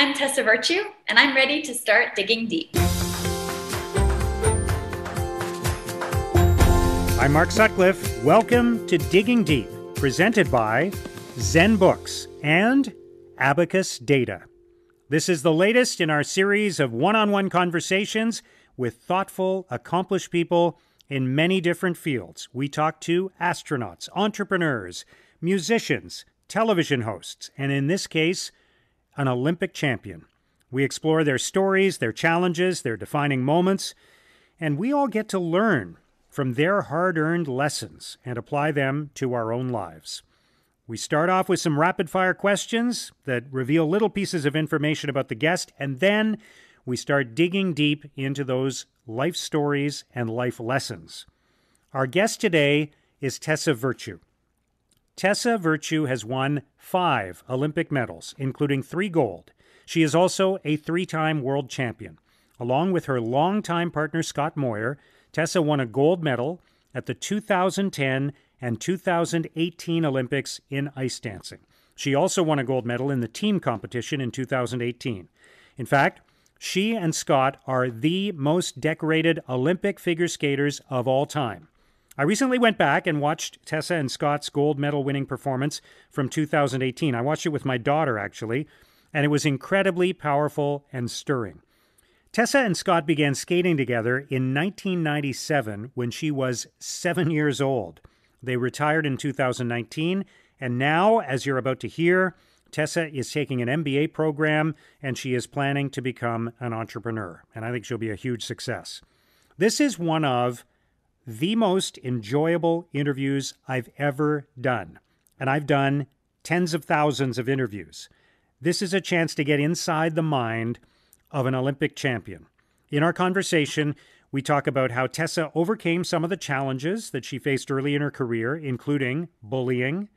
I'm Tessa Virtue, and I'm ready to start digging deep. I'm Mark Sutcliffe. Welcome to Digging Deep, presented by Zen Books and Abacus Data. This is the latest in our series of one-on-one conversations with thoughtful, accomplished people in many different fields. We talk to astronauts, entrepreneurs, musicians, television hosts, and in this case, an Olympic champion. We explore their stories, their challenges, their defining moments, and we all get to learn from their hard-earned lessons and apply them to our own lives. We start off with some rapid-fire questions that reveal little pieces of information about the guest, and then we start digging deep into those life stories and life lessons. Our guest today is Tessa Virtue. Tessa Virtue has won 5 Olympic medals, including 3 gold. She is also a 3-time world champion. Along with her longtime partner Scott Moir, Tessa won a gold medal at the 2010 and 2018 Olympics in ice dancing. She also won a gold medal in the team competition in 2018. In fact, she and Scott are the most decorated Olympic figure skaters of all time. I recently went back and watched Tessa and Scott's gold medal winning performance from 2018. I watched it with my daughter, actually, and it was incredibly powerful and stirring. Tessa and Scott began skating together in 1997 when she was 7 years old. They retired in 2019, and now, as you're about to hear, Tessa is taking an MBA program, and she is planning to become an entrepreneur, and I think she'll be a huge success. This is one of the most enjoyable interviews I've ever done, and I've done tens of thousands of interviews. This is a chance to get inside the mind of an Olympic champion. In our conversation, we talk about how Tessa overcame some of the challenges that she faced early in her career, including bullying.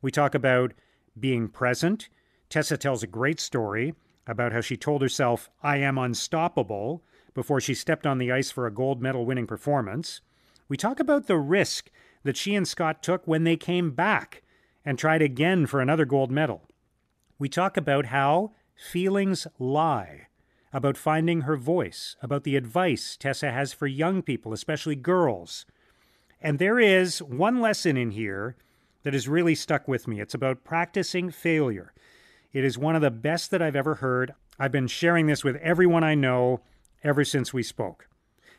We talk about being present. Tessa tells a great story about how she told herself, "I am unstoppable," before she stepped on the ice for a gold medal winning performance. We talk about the risk that she and Scott took when they came back and tried again for another gold medal. We talk about how feelings lie, about finding her voice, about the advice Tessa has for young people, especially girls. And there is one lesson in here that has really stuck with me. It's about practicing failure. It is one of the best that I've ever heard. I've been sharing this with everyone I know ever since we spoke.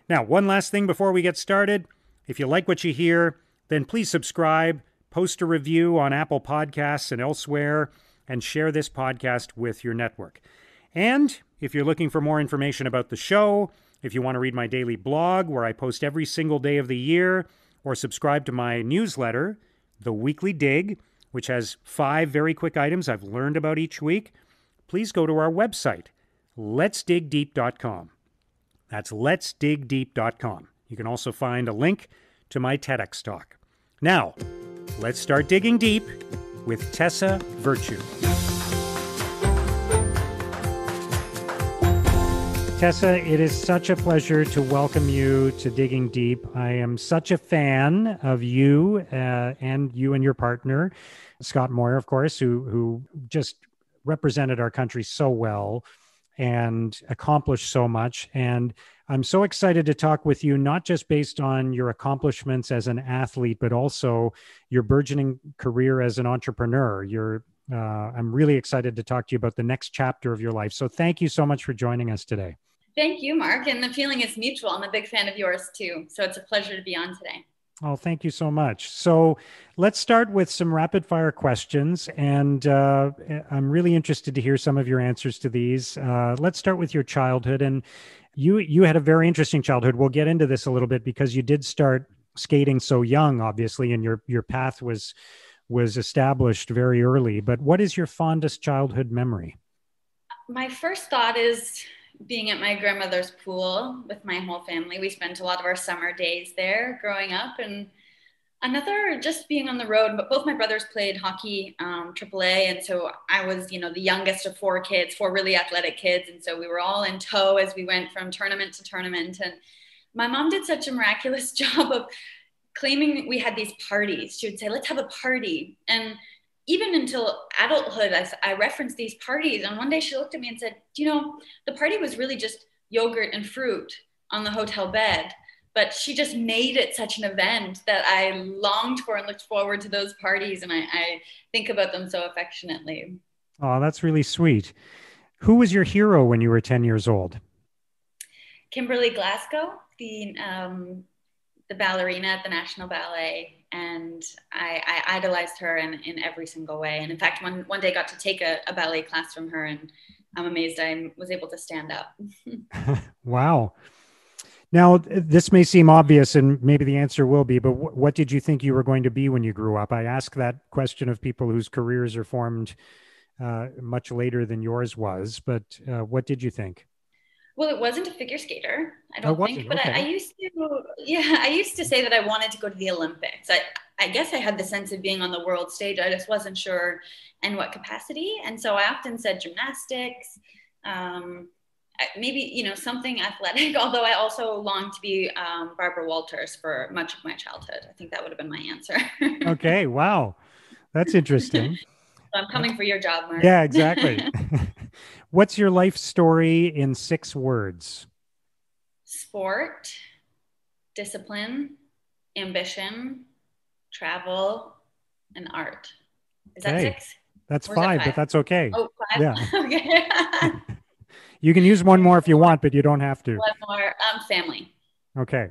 Now, one last thing before we get started. If you like what you hear, then please subscribe, post a review on Apple Podcasts and elsewhere, and share this podcast with your network. And if you're looking for more information about the show, if you want to read my daily blog where I post every single day of the year, or subscribe to my newsletter, The Weekly Dig, which has 5 very quick items I've learned about each week, please go to our website, letsdigdeep.com. That's letsdigdeep.com. You can also find a link to my TEDx talk. Now, let's start digging deep with Tessa Virtue. Tessa, it is such a pleasure to welcome you to Digging Deep. I am such a fan of you and your partner, Scott Moir, of course, who just represented our country so well and accomplished so much. And I'm so excited to talk with you, not just based on your accomplishments as an athlete, but also your burgeoning career as an entrepreneur. I'm really excited to talk to you about the next chapter of your life. So thank you so much for joining us today. Thank you, Mark. And the feeling is mutual. I'm a big fan of yours too. So it's a pleasure to be on today. Oh, thank you so much. So let's start with some rapid fire questions. And I'm really interested to hear some of your answers to these. Let's start with your childhood. And you had a very interesting childhood. We'll get into this a little bit because you did start skating so young, obviously, and your path was established very early. But what is your fondest childhood memory? My first thought is being at my grandmother's pool with my whole family. We spent a lot of our summer days there growing up, and another just being on the road. But both my brothers played hockey, AAA, and so I was, the youngest of 4 kids, 4 really athletic kids, and so we were all in tow as we went from tournament to tournament. And my mom did such a miraculous job of claiming we had these parties. She would say, "Let's have a party," and even until adulthood, I referenced these parties. And one day she looked at me and said, the party was really just yogurt and fruit on the hotel bed. But she just made it such an event that I longed for and looked forward to those parties. And I think about them so affectionately. Oh, that's really sweet. Who was your hero when you were 10 years old? Kimberly Glasgow, the ballerina at the National Ballet. And I idolized her in every single way. And in fact, one day I got to take a ballet class from her, and I'm amazed I was able to stand up. Wow. Now, this may seem obvious, and maybe the answer will be, but what did you think you were going to be when you grew up? I ask that question of people whose careers are formed much later than yours was, but what did you think? Well, it wasn't a figure skater, I Oh, don't was it? think, but I Okay. used to, yeah, I used to say that I wanted to go to the Olympics. I guess I had the sense of being on the world stage. I just wasn't sure in what capacity. And so I often said gymnastics, maybe, something athletic, although I also longed to be Barbara Walters for much of my childhood. I think that would have been my answer. Okay. Wow. That's interesting. So I'm coming for your job, Mark. Yeah, exactly. What's your life story in 6 words? Sport, discipline, ambition, travel, and art. Is that Okay. 6? That's Or is that 5, but 5? that's okay. Oh, 5? Yeah. Okay. You can use one more if you want, but you don't have to. One more. Family. Okay.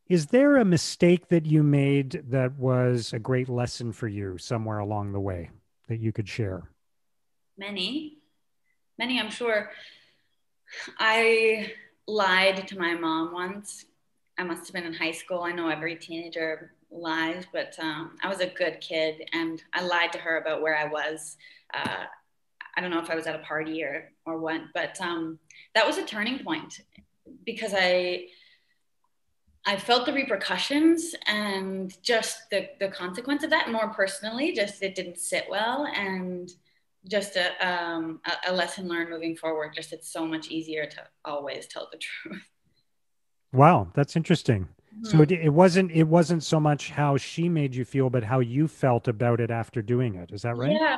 Is there a mistake that you made that was a great lesson for you somewhere along the way that you could share? Many. Many, I'm sure. I lied to my mom once. I must have been in high school. I know every teenager lies, but I was a good kid, and I lied to her about where I was. Uh, I don't know if I was at a party or what, but that was a turning point because I felt the repercussions and just the consequence of that more personally. Just it didn't sit well, and just a lesson learned moving forward. Just it's so much easier to always tell the truth. Wow, that's interesting. So Hmm. it wasn't so much how she made you feel, but how you felt about it after doing it. Is that right? Yeah,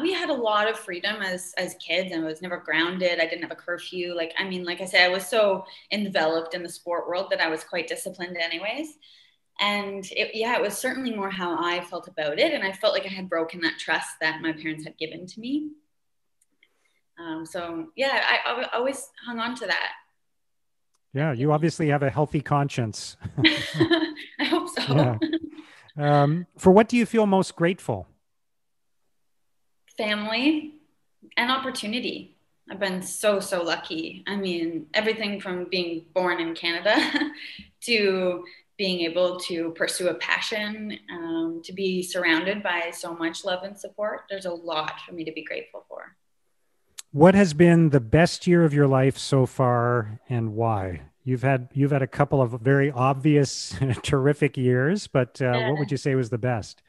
we had a lot of freedom as kids, and I was never grounded. I didn't have a curfew. Like I said, I was so enveloped in the sport world that I was quite disciplined, anyways. And it was certainly more how I felt about it, and I felt like I had broken that trust that my parents had given to me. So yeah, I always hung on to that. Yeah, you obviously have a healthy conscience. I hope Yeah. so. For what do you feel most grateful? Family and opportunity. I've been so lucky. I mean, everything from being born in Canada to being able to pursue a passion, to be surrounded by so much love and support. There's a lot for me to be grateful for. What has been the best year of your life so far, and why? You've had a couple of very obvious, terrific years, but what would Yeah. you say was the best?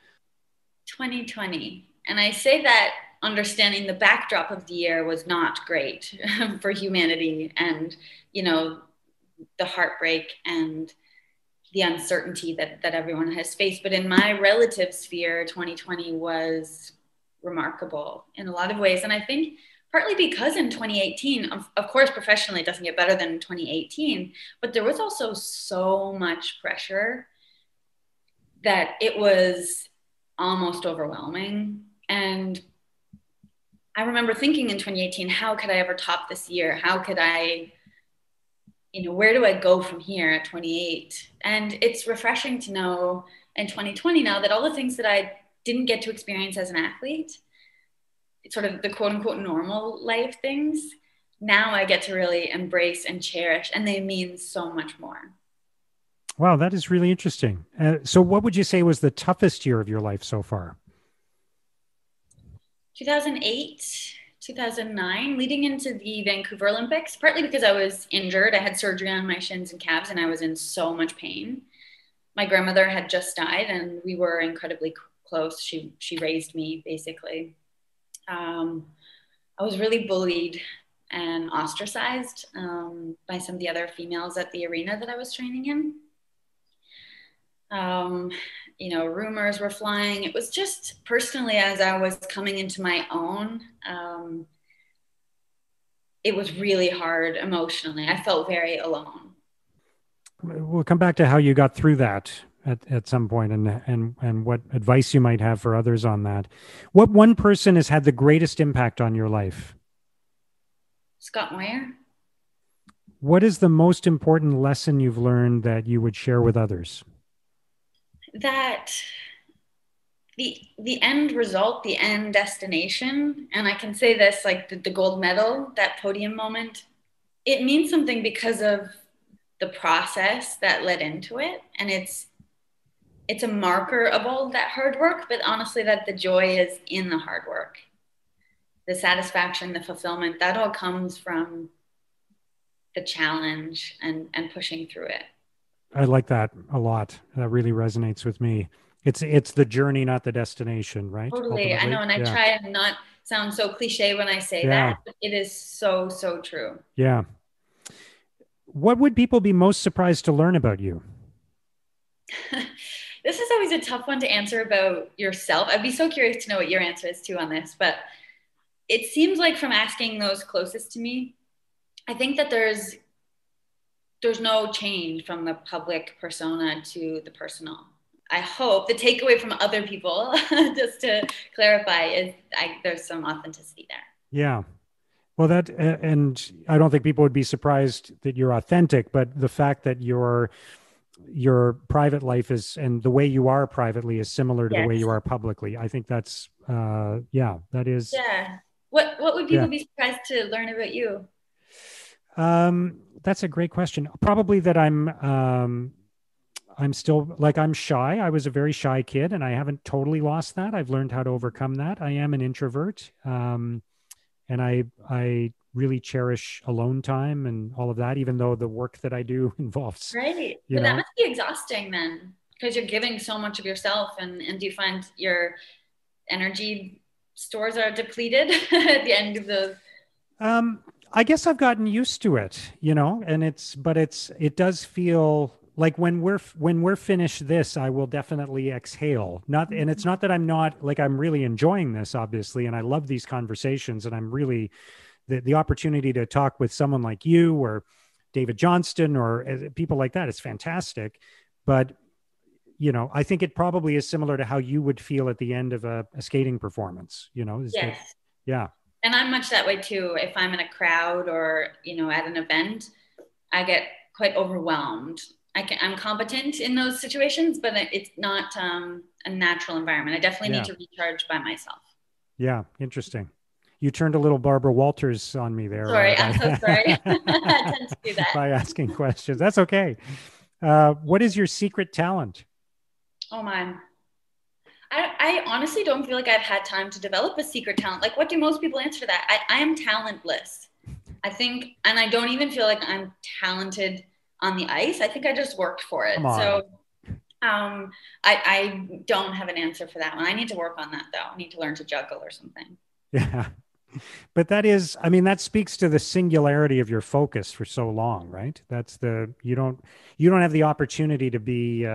2020. And I say that understanding the backdrop of the year was not great for humanity, and, you know, the heartbreak and the uncertainty that everyone has faced. But in my relative sphere, 2020 was remarkable in a lot of ways. And I think partly because in 2018, of course, professionally, it doesn't get better than 2018, but there was also so much pressure that it was almost overwhelming. And I remember thinking in 2018, how could I ever top this year? How could I, where do I go from here at 28? And it's refreshing to know in 2020 now that all the things that I didn't get to experience as an athlete, sort of the quote unquote normal life things, now I get to really embrace and cherish, and they mean so much more. Wow, that is really interesting. So, what would you say was the toughest year of your life so far? 2008, 2009, leading into the Vancouver Olympics, partly because I was injured. I had surgery on my shins and calves, and I was in so much pain. My grandmother had just died, and we were incredibly close. She raised me, basically. I was really bullied and ostracized by some of the other females at the arena that I was training in. Um, Rumors were flying. It was just personally, as I was coming into my own, it was really hard emotionally. I felt very alone. We'll come back to how you got through that at some point, and what advice you might have for others on that. What one person has had the greatest impact on your life? Scott Moyer. What is the most important lesson you've learned that you would share with others? That the end result, the end destination, and I can say this, like the gold medal, that podium moment, it means something because of the process that led into it. And it's a marker of all that hard work, but honestly, that the joy is in the hard work. The satisfaction, the fulfillment, that all comes from the challenge and pushing through it. I like that a lot. That really resonates with me. It's the journey, not the destination, right? Totally. I Ultimately. know. And I Yeah. try and not sound so cliche when I say Yeah. that, but it is so, so true. Yeah. What would people be most surprised to learn about you? This is always a tough one to answer about yourself. I'd be so curious to know what your answer is too on this, but it seems like from asking those closest to me, I think that there's no change from the public persona to the personal. I hope the takeaway from other people, just to clarify, is there's some authenticity there. Yeah. Well, and I don't think people would be surprised that you're authentic, but the fact that your private life is, and the way you are privately is similar to the way Yes. you are publicly. I think that's, yeah, that is, Yeah. What would yeah. people be surprised to learn about you? That's a great question. Probably that I'm still like I'm shy. I was a very shy kid, and I haven't totally lost that. I've learned how to overcome that. I am an introvert, and I really cherish alone time and all of that. Even though the work that I do involves, Right. you But that know, must be exhausting then, because you're giving so much of yourself, and do you find your energy stores are depleted at the end of the um, I guess I've gotten used to it, and it does feel like when we're finished this, I will definitely exhale. Not, and it's not that I'm not like I'm really enjoying this, obviously, and I love these conversations, and I'm really the opportunity to talk with someone like you or David Johnston or people like that is fantastic. But I think it probably is similar to how you would feel at the end of a skating performance. Is that, yes. yeah. And I'm much that way too. If I'm in a crowd or, at an event, I get quite overwhelmed. I'm competent in those situations, but it's not a natural environment. I definitely need Yeah. to recharge by myself. Yeah. Interesting. You turned a little Barbara Walters on me there Sorry, I'm so sorry. I by tend to do that. by asking questions. That's okay. What is your secret talent? Oh my. I honestly don't feel like I've had time to develop a secret talent. Like, what do most people answer to that? I am talentless. I think, and I don't even feel like I'm talented on the ice. I think I just worked for Come it. on. So I don't have an answer for that one. I need to work on that though. I need to learn to juggle or something. Yeah. But that is, I mean, that speaks to the singularity of your focus for so long, right? That's you don't have the opportunity to be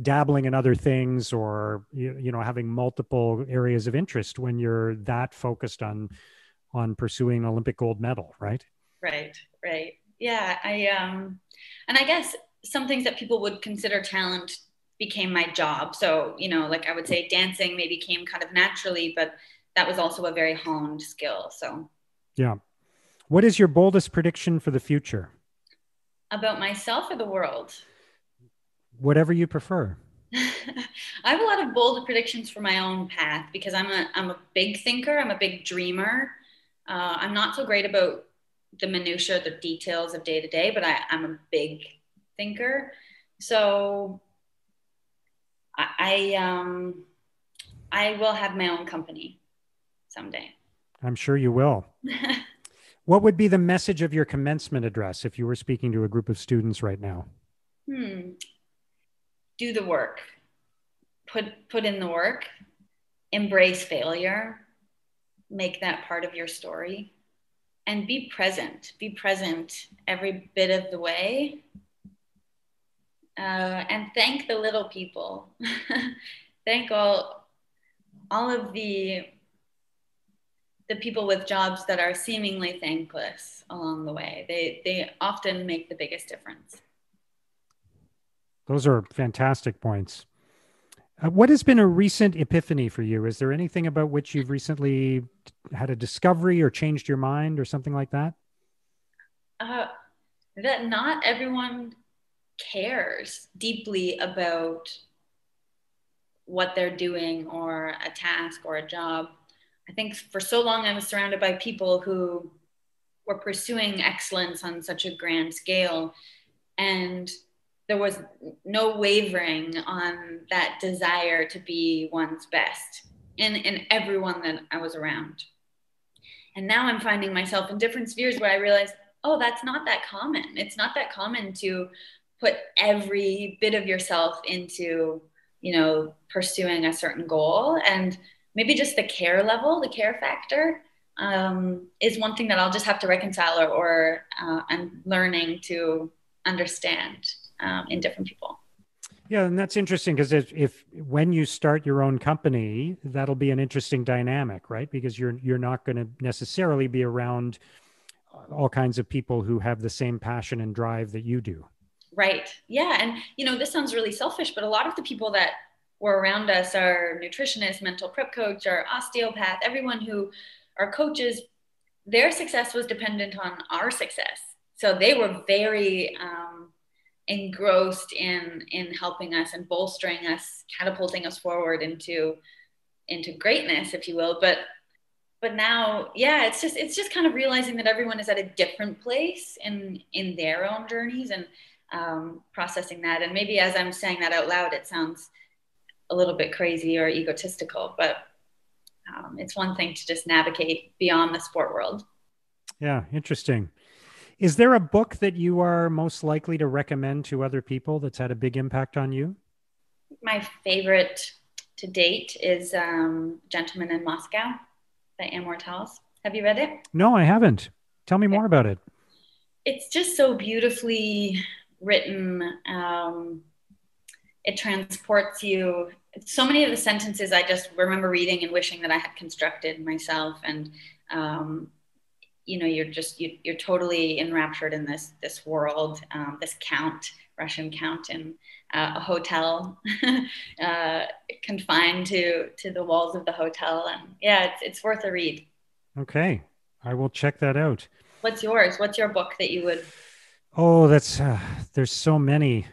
dabbling in other things or having multiple areas of interest when you're that focused on pursuing an Olympic gold medal, right? Right, right. Yeah, and I guess some things that people would consider talent became my job. So, like I would say dancing maybe came kind of naturally, but that was also a very honed skill. So, Yeah. What is your boldest prediction for the future? about myself or the world? Whatever you prefer. I have a lot of bold predictions for my own path because I'm a big thinker. I'm a big dreamer. I'm not so great about the minutia, the details of day to day, but I'm a big thinker. So I will have my own company someday. I'm sure you will. What would be the message of your commencement address if you were speaking to a group of students right now? Do the work. Put in the work. Embrace failure. Make that part of your story. And be present. Be present every bit of the way. and thank the little people. Thank all of the people with jobs that are seemingly thankless along the way. They often make the biggest difference. Those are fantastic points. What has been a recent epiphany for you? Is there anything about which you've recently had a discovery or changed your mind or something like that? That not everyone cares deeply about what they're doing or a task or a job. I think for so long I was surrounded by people who were pursuing excellence on such a grand scale, and there was no wavering on that desire to be one's best in everyone that I was around. And now I'm finding myself in different spheres where I realize, oh, that's not that common. It's not that common to put every bit of yourself into, pursuing a certain goal. And maybe just the care level, the care factor, is one thing that I'll just have to reconcile or I'm learning to understand in different people. Yeah, and that's interesting because if when you start your own company, that'll be an interesting dynamic, right? Because you're not going to necessarily be around all kinds of people who have the same passion and drive that you do. Right. Yeah. And, this sounds really selfish, but a lot of the people that were around us are nutritionists, mental prep coach, or osteopath, everyone who are coaches, their success was dependent on our success. So they were very engrossed in helping us and bolstering us, catapulting us forward into greatness, if you will. But now, yeah, it's just kind of realizing that everyone is at a different place in their own journeys and processing that. And maybe as I'm saying that out loud, it sounds a little bit crazy or egotistical, but it's one thing to just navigate beyond the sport world. Yeah, interesting. Is there a book that you are most likely to recommend to other people that's had a big impact on you? My favorite to date is Gentleman in Moscow by Amor Towles. Have you read it? No, I haven't. Tell me more about it. It's just so beautifully written. It transports you. So many of the sentences I just remember reading and wishing that I had constructed myself. And you're totally enraptured in this world, this Russian count in a hotel, confined to the walls of the hotel. And yeah, it's worth a read. Okay, I will check that out. What's yours? What's your book that you would? Oh, there's so many.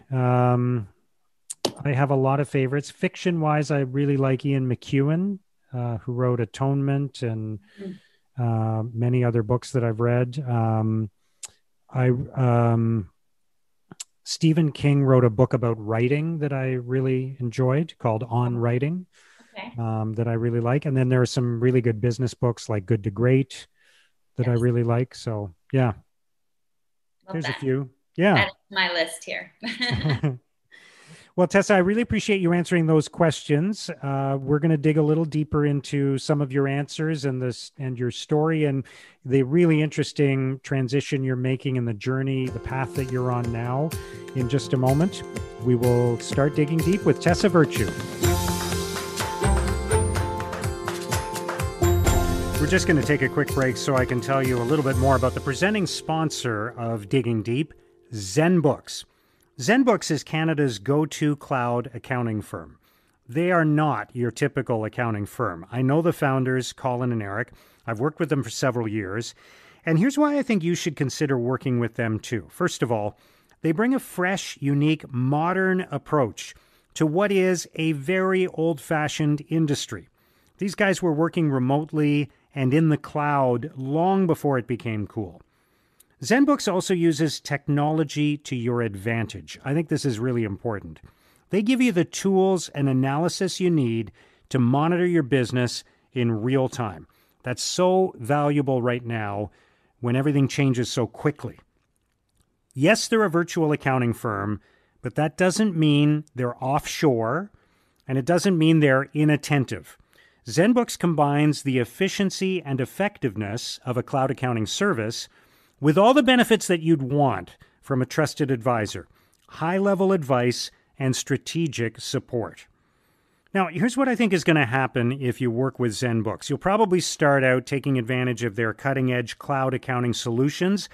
I have a lot of favorites. Fiction-wise, I really like Ian McEwan, who wrote Atonement and many other books that I've read. Stephen King wrote a book about writing that I really enjoyed called On Writing, that I really like. And then there are some really good business books like Good to Great that I really like. So yeah, there's a few. Yeah. That's my list here. Well, Tessa, I really appreciate you answering those questions. We're going to dig a little deeper into some of your answers and your story and the really interesting transition you're making in the journey, the path that you're on now. In just a moment, we will start digging deep with Tessa Virtue. We're just going to take a quick break so I can tell you a little bit more about the presenting sponsor of Digging Deep, ZenBooks. ZenBooks is Canada's go-to cloud accounting firm. They are not your typical accounting firm. I know the founders, Colin and Eric. I've worked with them for several years. And here's why I think you should consider working with them too. First of all, they bring a fresh, unique, modern approach to what is a very old-fashioned industry. These guys were working remotely and in the cloud long before it became cool. ZenBooks also uses technology to your advantage. I think this is really important. They give you the tools and analysis you need to monitor your business in real time. That's so valuable right now when everything changes so quickly. Yes, they're a virtual accounting firm, but that doesn't mean they're offshore, and it doesn't mean they're inattentive. ZenBooks combines the efficiency and effectiveness of a cloud accounting service with all the benefits that you'd want from a trusted advisor. high-level advice, and strategic support. Now, here's what I think is going to happen if you work with ZenBooks. You'll probably start out taking advantage of their cutting-edge cloud accounting solutions,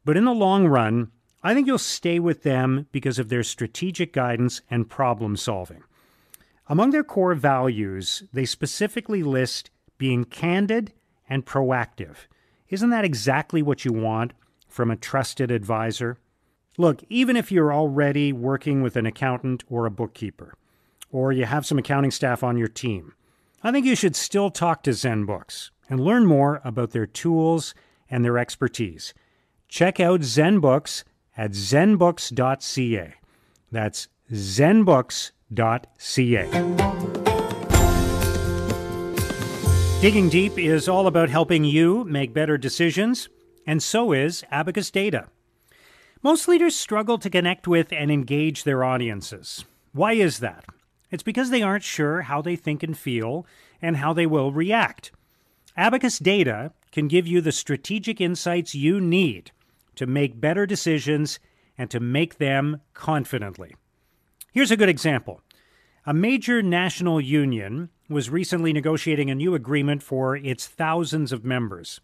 but in the long run, I think you'll stay with them because of their strategic guidance and problem solving. Among their core values, they specifically list being candid and proactive. Isn't that exactly what you want from a trusted advisor? Look, even if you're already working with an accountant or a bookkeeper, or you have some accounting staff on your team, I think you should still talk to ZenBooks and learn more about their tools and their expertise. Check out ZenBooks at zenbooks.ca. That's zenbooks.ca. Digging Deep is all about helping you make better decisions, and so is Abacus Data. Most leaders struggle to connect with and engage their audiences. Why is that? It's because they aren't sure how they think and feel and how they will react. Abacus Data can give you the strategic insights you need to make better decisions and to make them confidently. Here's a good example. A major national union was recently negotiating a new agreement for its thousands of members.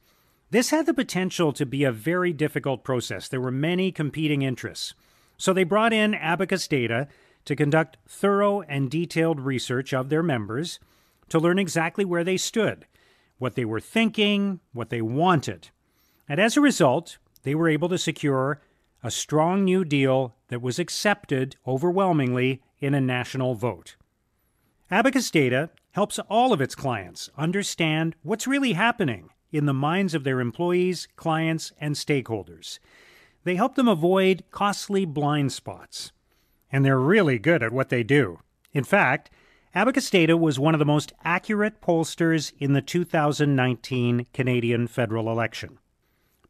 This had the potential to be a very difficult process. There were many competing interests. So they brought in Abacus Data to conduct thorough and detailed research of their members to learn exactly where they stood, what they were thinking, what they wanted. And as a result, they were able to secure a strong new deal that was accepted overwhelmingly in a national vote. Abacus Data helps all of its clients understand what's really happening in the minds of their employees, clients, and stakeholders. They help them avoid costly blind spots. And they're really good at what they do. In fact, Abacus Data was one of the most accurate pollsters in the 2019 Canadian federal election.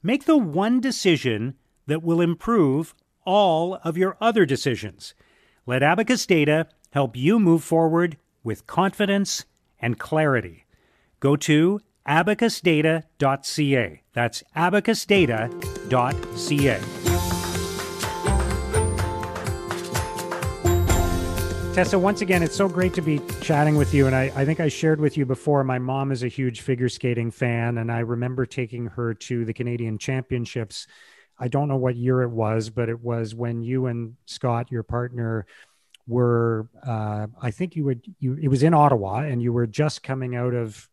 Make the one decision that will improve all of your other decisions. Let Abacus Data help you move forward with confidence and clarity. Go to abacusdata.ca. That's abacusdata.ca. Tessa, once again, it's so great to be chatting with you. And I think I shared with you before, my mom is a huge figure skating fan, and I remember taking her to the Canadian Championships. I don't know what year it was, but it was when you and Scott, your partner, were, I think it was in Ottawa, and you were just coming out of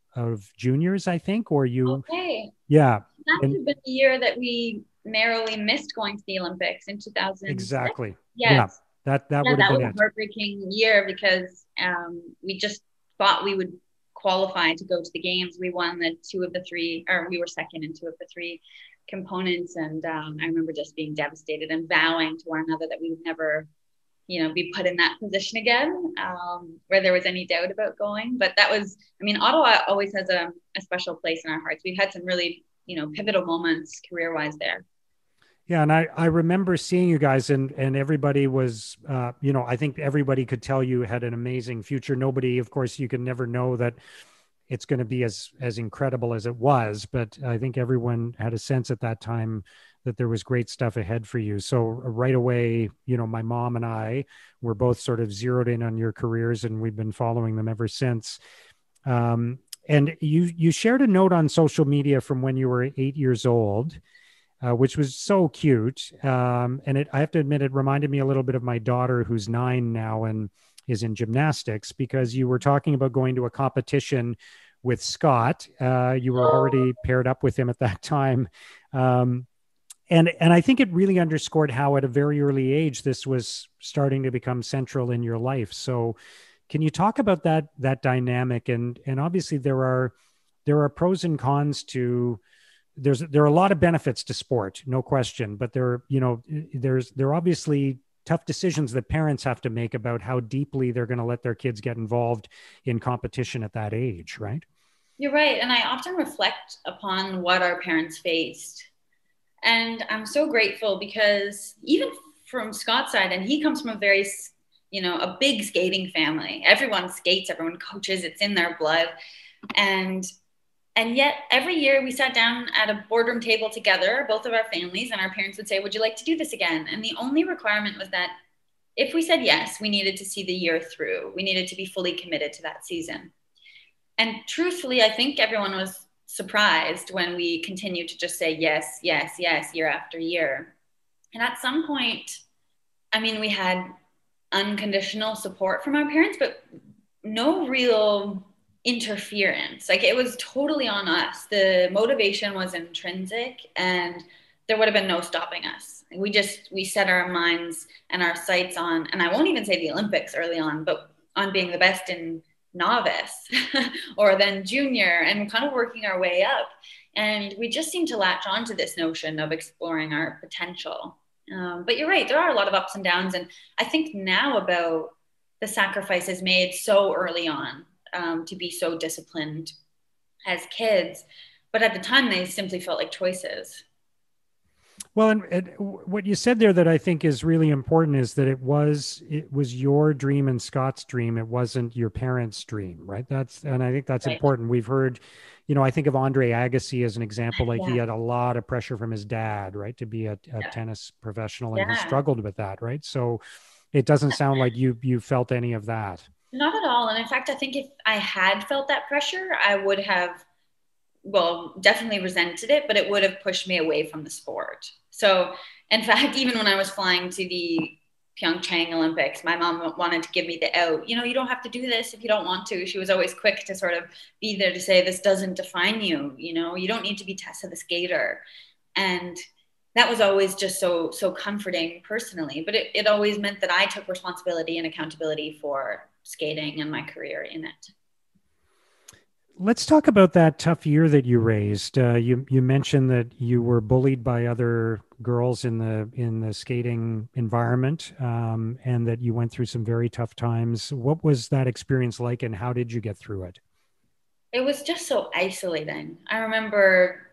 juniors, I think, or you. Okay. Yeah. That would have been the year that we narrowly missed going to the Olympics in 2000. Exactly. Yes. Yeah. That would have been a heartbreaking year because we just thought we would qualify to go to the games. We won we were second in two of the three components. And I remember just being devastated and vowing to one another that we would never, be put in that position again, where there was any doubt about going. But Ottawa always has a special place in our hearts. We've had some really, pivotal moments career-wise there. Yeah, and I remember seeing you guys, and everybody was, I think everybody could tell you had an amazing future. Nobody, of course, you can never know that it's going to be as incredible as it was, but I think everyone had a sense at that time that there was great stuff ahead for you. So right away, my mom and I were both sort of zeroed in on your careers, and we've been following them ever since. And you shared a note on social media from when you were 8 years old, which was so cute. And I have to admit, it reminded me a little bit of my daughter, who's 9 now and is in gymnastics, because you were talking about going to a competition with Scott. You were already paired up with him at that time. And I think it really underscored how at a very early age, this was starting to become central in your life. So can you talk about that dynamic? And obviously there are pros and cons to, there are a lot of benefits to sport, no question, but there are obviously tough decisions that parents have to make about how deeply they're going to let their kids get involved in competition at that age, right? You're right. And I often reflect upon what our parents faced. And I'm so grateful because even from Scott's side, and he comes from a very, a big skating family. Everyone skates, everyone coaches, it's in their blood. And And yet every year we sat down at a boardroom table together, both of our families, and our parents would say, would you like to do this again? And the only requirement was that if we said yes, we needed to see the year through. We needed to be fully committed to that season. And truthfully, I think everyone was surprised when we continued to just say yes, yes, yes, year after year. And at some point, I mean, we had unconditional support from our parents, but no real interference. Like, it was totally on us. The motivation was intrinsic, and there would have been no stopping us. We set our minds and our sights on, and I won't even say the Olympics early on, but on being the best in novice or then junior, and kind of working our way up. And we just seem to latch on to this notion of exploring our potential. But you're right, there are a lot of ups and downs. And I think now about the sacrifices made so early on, to be so disciplined as kids. But at the time, they simply felt like choices. Well, and what you said there that I think is really important is that it was your dream and Scott's dream. It wasn't your parents' dream, right? And I think that's Right. important. We've heard, I think of Andre Agassi as an example. Like, he Yeah. had a lot of pressure from his dad, right, to be a Yeah. tennis professional, and he Yeah. struggled with that, right? So it doesn't sound like you felt any of that. Not at all. And in fact, I think if I had felt that pressure, I would have, well, definitely resented it, but it would have pushed me away from the sport. So, in fact, even when I was flying to the Pyeongchang Olympics, my mom wanted to give me the out. You don't have to do this if you don't want to. She was always quick to sort of be there to say, this doesn't define you. You don't need to be Tessa the skater. And that was always just so comforting personally. But it always meant that I took responsibility and accountability for skating and my career in it. Let's talk about that tough year that you raised. You mentioned that you were bullied by other girls in the skating environment, and that you went through some very tough times. What was that experience like, and how did you get through it? It was just so isolating. I remember,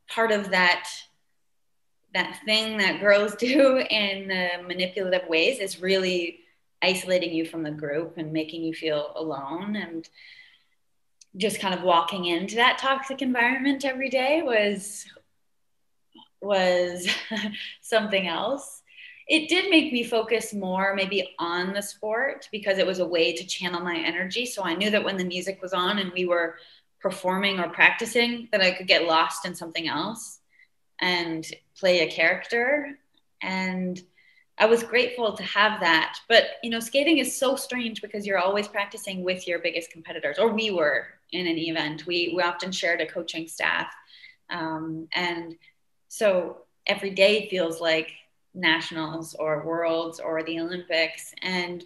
part of that thing that girls do in the manipulative ways is really isolating you from the group and making you feel alone. And just kind of walking into that toxic environment every day was something else. It did make me focus more maybe on the sport because it was a way to channel my energy. So I knew that when the music was on and we were performing or practicing, that I could get lost in something else and play a character. And I was grateful to have that. But, skating is so strange because you're always practicing with your biggest competitors, or we were in an event. We often shared a coaching staff. And so every day feels like nationals or worlds or the Olympics. And,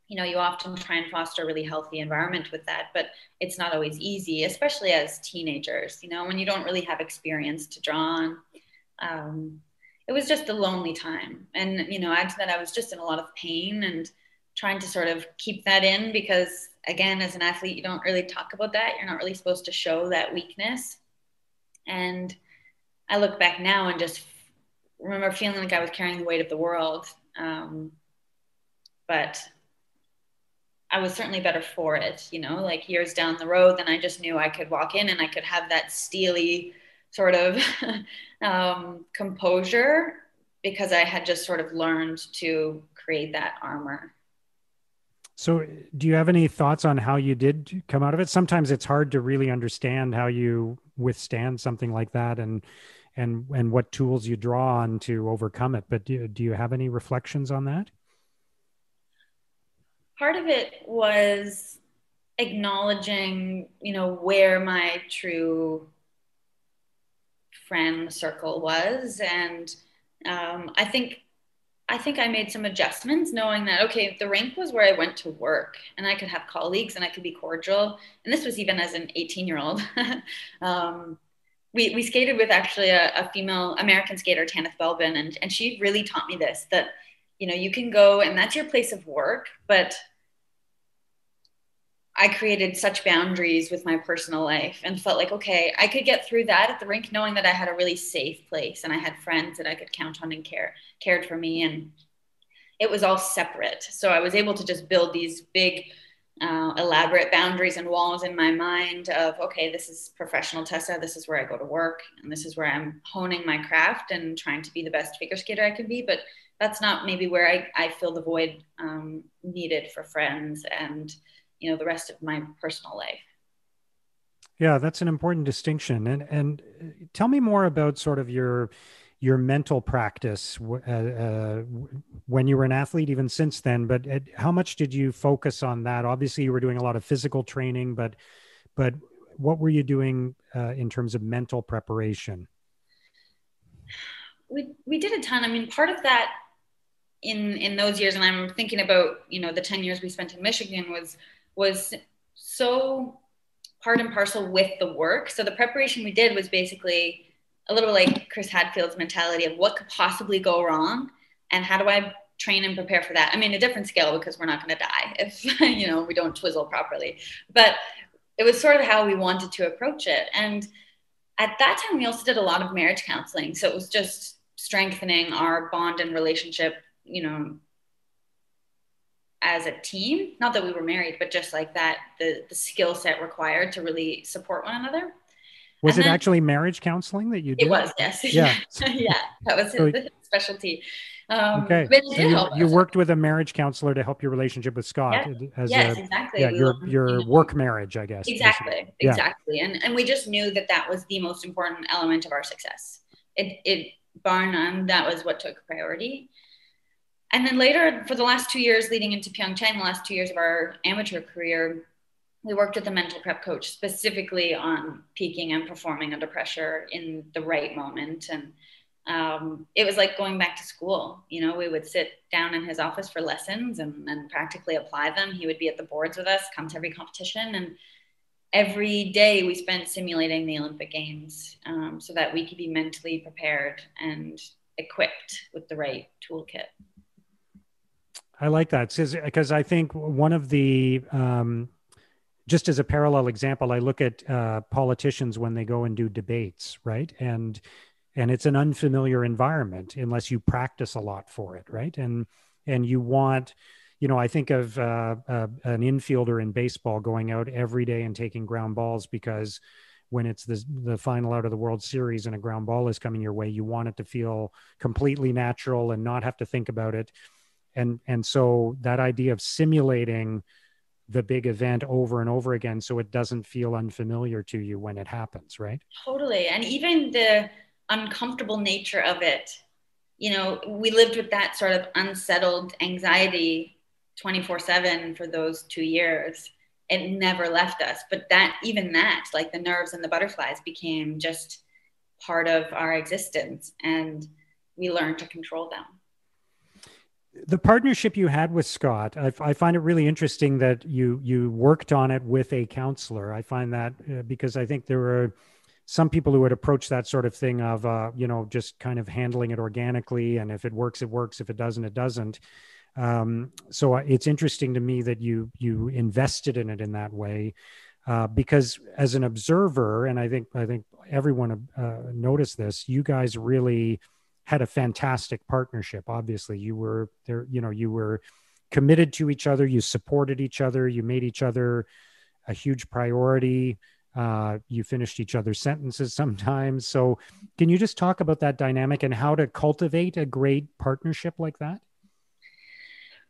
you often try and foster a really healthy environment with that, but it's not always easy, especially as teenagers, when you don't really have experience to draw on. It was just a lonely time. And, add to that, I was just in a lot of pain and trying to sort of keep that in because, again, as an athlete, you don't really talk about that. You're not really supposed to show that weakness. And I look back now and just remember feeling like I was carrying the weight of the world. But I was certainly better for it, like years down the road. Then I just knew I could walk in and I could have that steely sort of composure because I had just sort of learned to create that armor. So, do you have any thoughts on how you did come out of it? Sometimes it's hard to really understand how you withstand something like that, and what tools you draw on to overcome it. But do you have any reflections on that? Part of it was acknowledging, where my true friend circle was. And I think I made some adjustments knowing that, okay, the rink was where I went to work and I could have colleagues and I could be cordial. And this was even as an 18-year-old. We skated with actually a female American skater, Tanith Belbin, and she really taught me this, that, you can go and that's your place of work, but I created such boundaries with my personal life and felt like, okay, I could get through that at the rink knowing that I had a really safe place and I had friends that I could count on and cared for me. And it was all separate. So I was able to just build these big elaborate boundaries and walls in my mind of, okay, this is professional Tessa, this is where I go to work, and this is where I'm honing my craft and trying to be the best figure skater I can be. But that's not maybe where I feel the void needed for friends and, the rest of my personal life. Yeah, that's an important distinction. And tell me more about sort of your mental practice when you were an athlete, even since then. But how much did you focus on that? Obviously, you were doing a lot of physical training, but what were you doing in terms of mental preparation? We did a ton. I mean, part of that in those years, and I'm thinking about the 10 years we spent in Michigan was so part and parcel with the work. So the preparation we did was basically a little like Chris Hadfield's mentality of what could possibly go wrong and how do I train and prepare for that. I mean, a different scale because we're not going to die if we don't twizzle properly, but it was sort of how we wanted to approach it. And at that time we also did a lot of marriage counseling, so it was just strengthening our bond and relationship, as a team. Not that we were married, but just like that, the skill set required to really support one another. Was it actually marriage counseling that you did? It was, yes. Yeah. Yeah, that was So, his specialty. okay. But it So did help you us. worked with a marriage counselor to help your relationship with Scott Yes, exactly. yeah, We your work marriage, I guess. exactly, Yeah. exactly. And we just knew that was the most important element of our success. It bar none, that was what took priority. And then later, for the last 2 years leading into Pyeongchang, the last 2 years of our amateur career, we worked with a mental prep coach specifically on peaking and performing under pressure in the right moment. And it was like going back to school. We would sit down in his office for lessons and practically apply them. He would be at the boards with us, come to every competition. And every day we spent simulating the Olympic Games so that we could be mentally prepared and equipped with the right toolkit. I like that because I think one of the just as a parallel example, I look at politicians when they go and do debates, right? And it's an unfamiliar environment unless you practice a lot for it, right? And you want, I think of an infielder in baseball going out every day and taking ground balls because when it's the final out of the World Series and a ground ball is coming your way, you want it to feel completely natural and not have to think about it. And so that idea of simulating the big event over and over again so it doesn't feel unfamiliar to you when it happens, right? Totally. And even the uncomfortable nature of it, we lived with that sort of unsettled anxiety 24/7 for those 2 years. It never left us. But even that, like the nerves and the butterflies, became just part of our existence. And we learned to control them. The partnership you had with Scott, I find it really interesting that you worked on it with a counselor. I find that because I think there were some people who would approach that sort of thing of, just kind of handling it organically. And if it works, it works. If it doesn't, it doesn't. So it's interesting to me that you invested in it in that way, because as an observer, and I think everyone noticed this, you guys really had a fantastic partnership. Obviously, you were there, you were committed to each other, you supported each other, you made each other a huge priority. You finished each other's sentences sometimes. So can you just talk about that dynamic and how to cultivate a great partnership like that?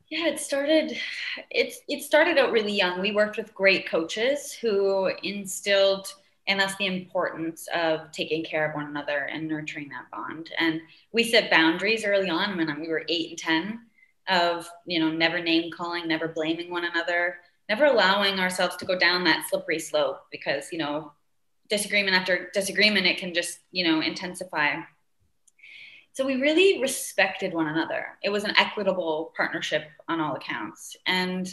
Yeah, it started out really young. We worked with great coaches who instilled in us the importance of taking care of one another and nurturing that bond. And we set boundaries early on when we were 8 and 10 of, never name calling, never blaming one another, never allowing ourselves to go down that slippery slope because, disagreement after disagreement, it can just, intensify. So we really respected one another. It was an equitable partnership on all accounts. And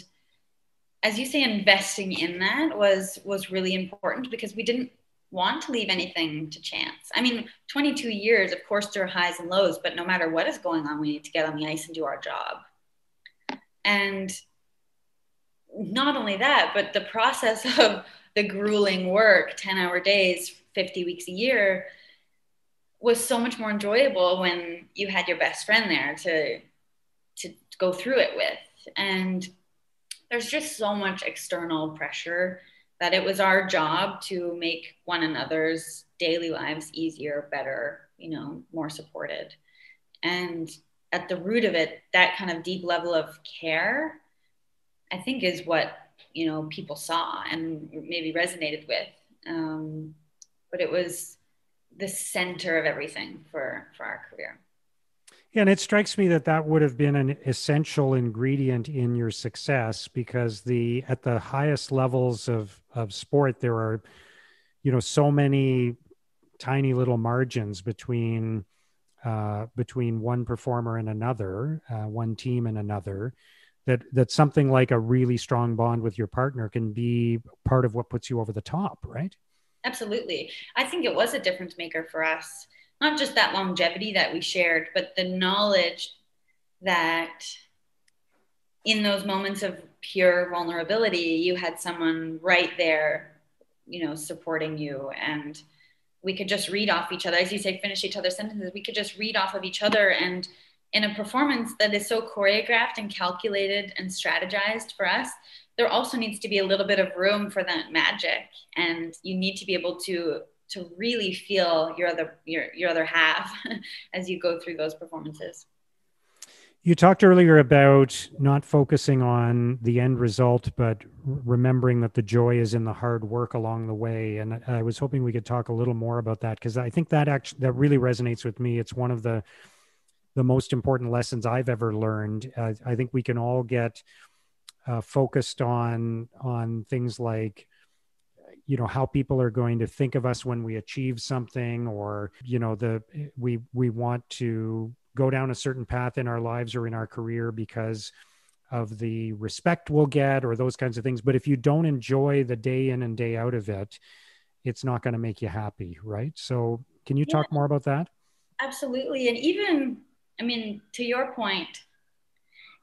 as you say, investing in that was really important because we didn't want to leave anything to chance. I mean, 22 years, of course, there are highs and lows, but no matter what is going on, we need to get on the ice and do our job. And not only that, but the process of the grueling work, 10-hour days, 50 weeks a year, was so much more enjoyable when you had your best friend there to go through it with. And there's just so much external pressure that it was our job to make one another's daily lives easier, better, more supported. And at the root of it, that kind of deep level of care, I think, is what, people saw and maybe resonated with. But it was the center of everything for our career. Yeah, and it strikes me that that would have been an essential ingredient in your success, because at the highest levels of sport, there are, so many tiny little margins between one performer and another, one team and another, that something like a really strong bond with your partner can be part of what puts you over the top, right? Absolutely. I think it was a difference maker for us. Not just that longevity that we shared, but the knowledge that in those moments of pure vulnerability, you had someone right there, supporting you. And we could just read off each other. As you say, finish each other's sentences. We could just read off of each other. And in a performance that is so choreographed and calculated and strategized for us, there also needs to be a little bit of room for that magic. And you need to be able to really feel your other half as you go through those performances. You talked earlier about not focusing on the end result, but remembering that the joy is in the hard work along the way. And I was hoping we could talk a little more about that, because I think that really resonates with me. It's one of the most important lessons I've ever learned. I think we can all get focused on things like, how people are going to think of us when we achieve something, or, we want to go down a certain path in our lives or in our career because of the respect we'll get, or those kinds of things. But if you don't enjoy the day in and day out of it, it's not going to make you happy, right? So can you talk more about that? Absolutely. And even, to your point,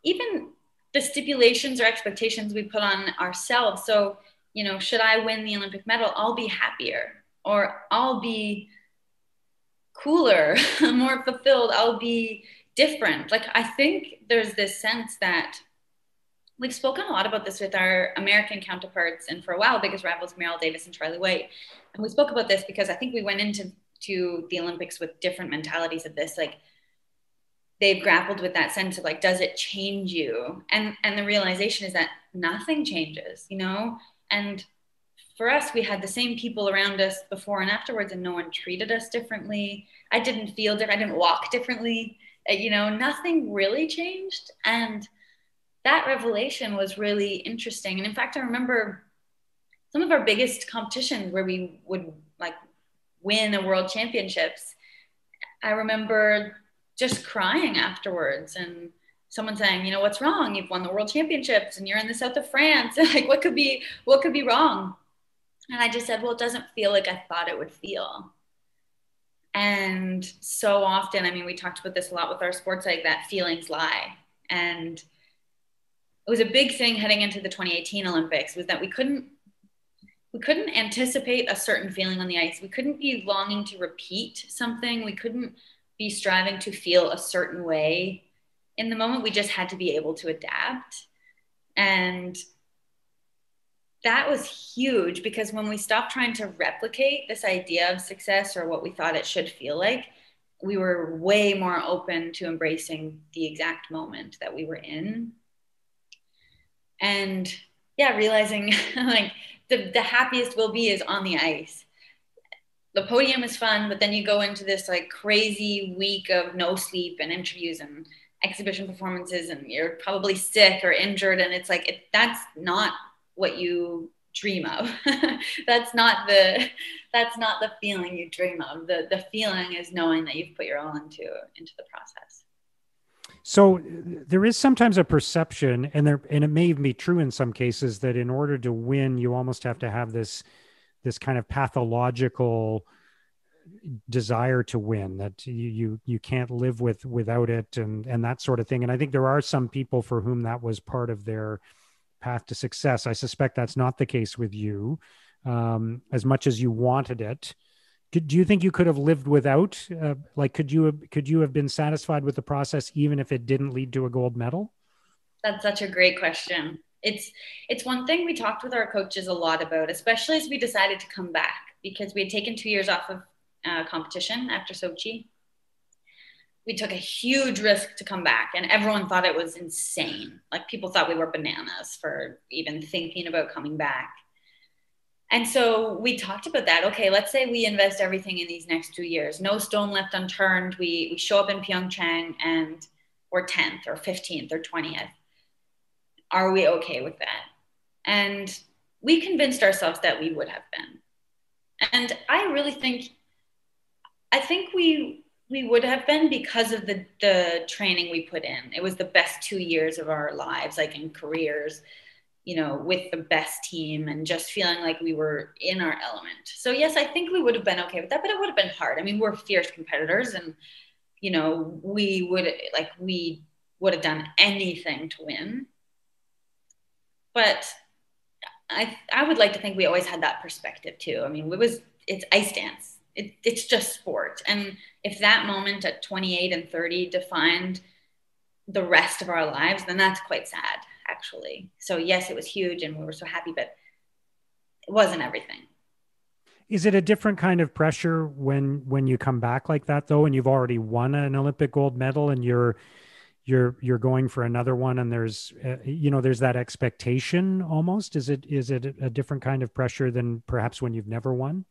even the stipulations or expectations we put on ourselves. So, should I win the Olympic medal, I'll be happier, or I'll be cooler, more fulfilled, I'll be different. Like, I think there's this sense that we've spoken a lot about this with our American counterparts, and for a while, biggest rivals, Meryl Davis and Charlie White. And we spoke about this because I think we went into the Olympics with different mentalities of this. Like, they've grappled with that sense of like, does it change you? And the realization is that nothing changes, And for us, we had the same people around us before and afterwards, and no one treated us differently. I didn't feel different. I didn't walk differently. Nothing really changed. And that revelation was really interesting. And in fact, I remember some of our biggest competitions where we would like win a world championships. I remember just crying afterwards, and someone saying, what's wrong? You've won the world championships and you're in the south of France. Like, what could be wrong? And I just said, well, it doesn't feel like I thought it would feel. And so often, we talked about this a lot with our sports, like that feelings lie. And it was a big thing heading into the 2018 Olympics, was that we couldn't anticipate a certain feeling on the ice. We couldn't be longing to repeat something. We couldn't be striving to feel a certain way in the moment. We just had to be able to adapt. And that was huge, because when we stopped trying to replicate this idea of success or what we thought it should feel like, we were way more open to embracing the exact moment that we were in. And yeah, realizing like the happiest we'll be is on the ice. The podium is fun, but then you go into this like crazy week of no sleep and interviews and exhibition performances, and you're probably sick or injured. And it's like, that's not what you dream of. That's not the feeling you dream of. The feeling is knowing that you've put your all into the process. So there is sometimes a perception, and it may even be true in some cases, that in order to win, you almost have to have this kind of pathological desire to win, that you can't live without it, and that sort of thing. And I think there are some people for whom that was part of their path to success. I suspect that's not the case with you, as much as you wanted it. Do you think you could have lived without, could you have been satisfied with the process even if it didn't lead to a gold medal? That's such a great question. It's one thing we talked with our coaches a lot about, especially as we decided to come back, because we had taken 2 years off of competition after Sochi. We took a huge risk to come back, and everyone thought it was insane. Like, people thought we were bananas for even thinking about coming back. And so we talked about that. Okay, let's say we invest everything in these next 2 years, no stone left unturned. We show up in Pyeongchang and we're 10th or 15th or 20th. Are we okay with that? And we convinced ourselves that we would have been. And I think we would have been, because of the training we put in. It was the best 2 years of our lives, like in careers, with the best team, and just feeling like we were in our element. So yes, I think we would have been okay with that, but it would have been hard. I mean, we're fierce competitors, and we would have done anything to win. But I would like to think we always had that perspective too. I mean, it's ice dance. It's just sport. And if that moment at 28 and 30 defined the rest of our lives, then that's quite sad, actually. So yes, it was huge and we were so happy, but it wasn't everything. Is it a different kind of pressure when you come back like that, though, and you've already won an Olympic gold medal and you're going for another one, and there's there's that expectation almost? Is it a different kind of pressure than perhaps when you've never won?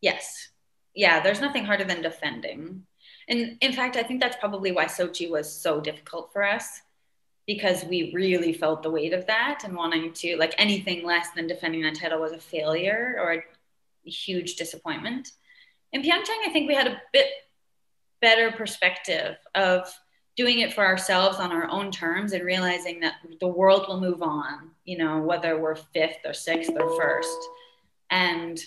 Yes. Yeah, there's nothing harder than defending. And in fact, I think that's probably why Sochi was so difficult for us, because we really felt the weight of that, and wanting to, like, anything less than defending that title was a failure or a huge disappointment. In Pyeongchang, I think we had a bit better perspective of doing it for ourselves on our own terms, and realizing that the world will move on, whether we're fifth or sixth or first. And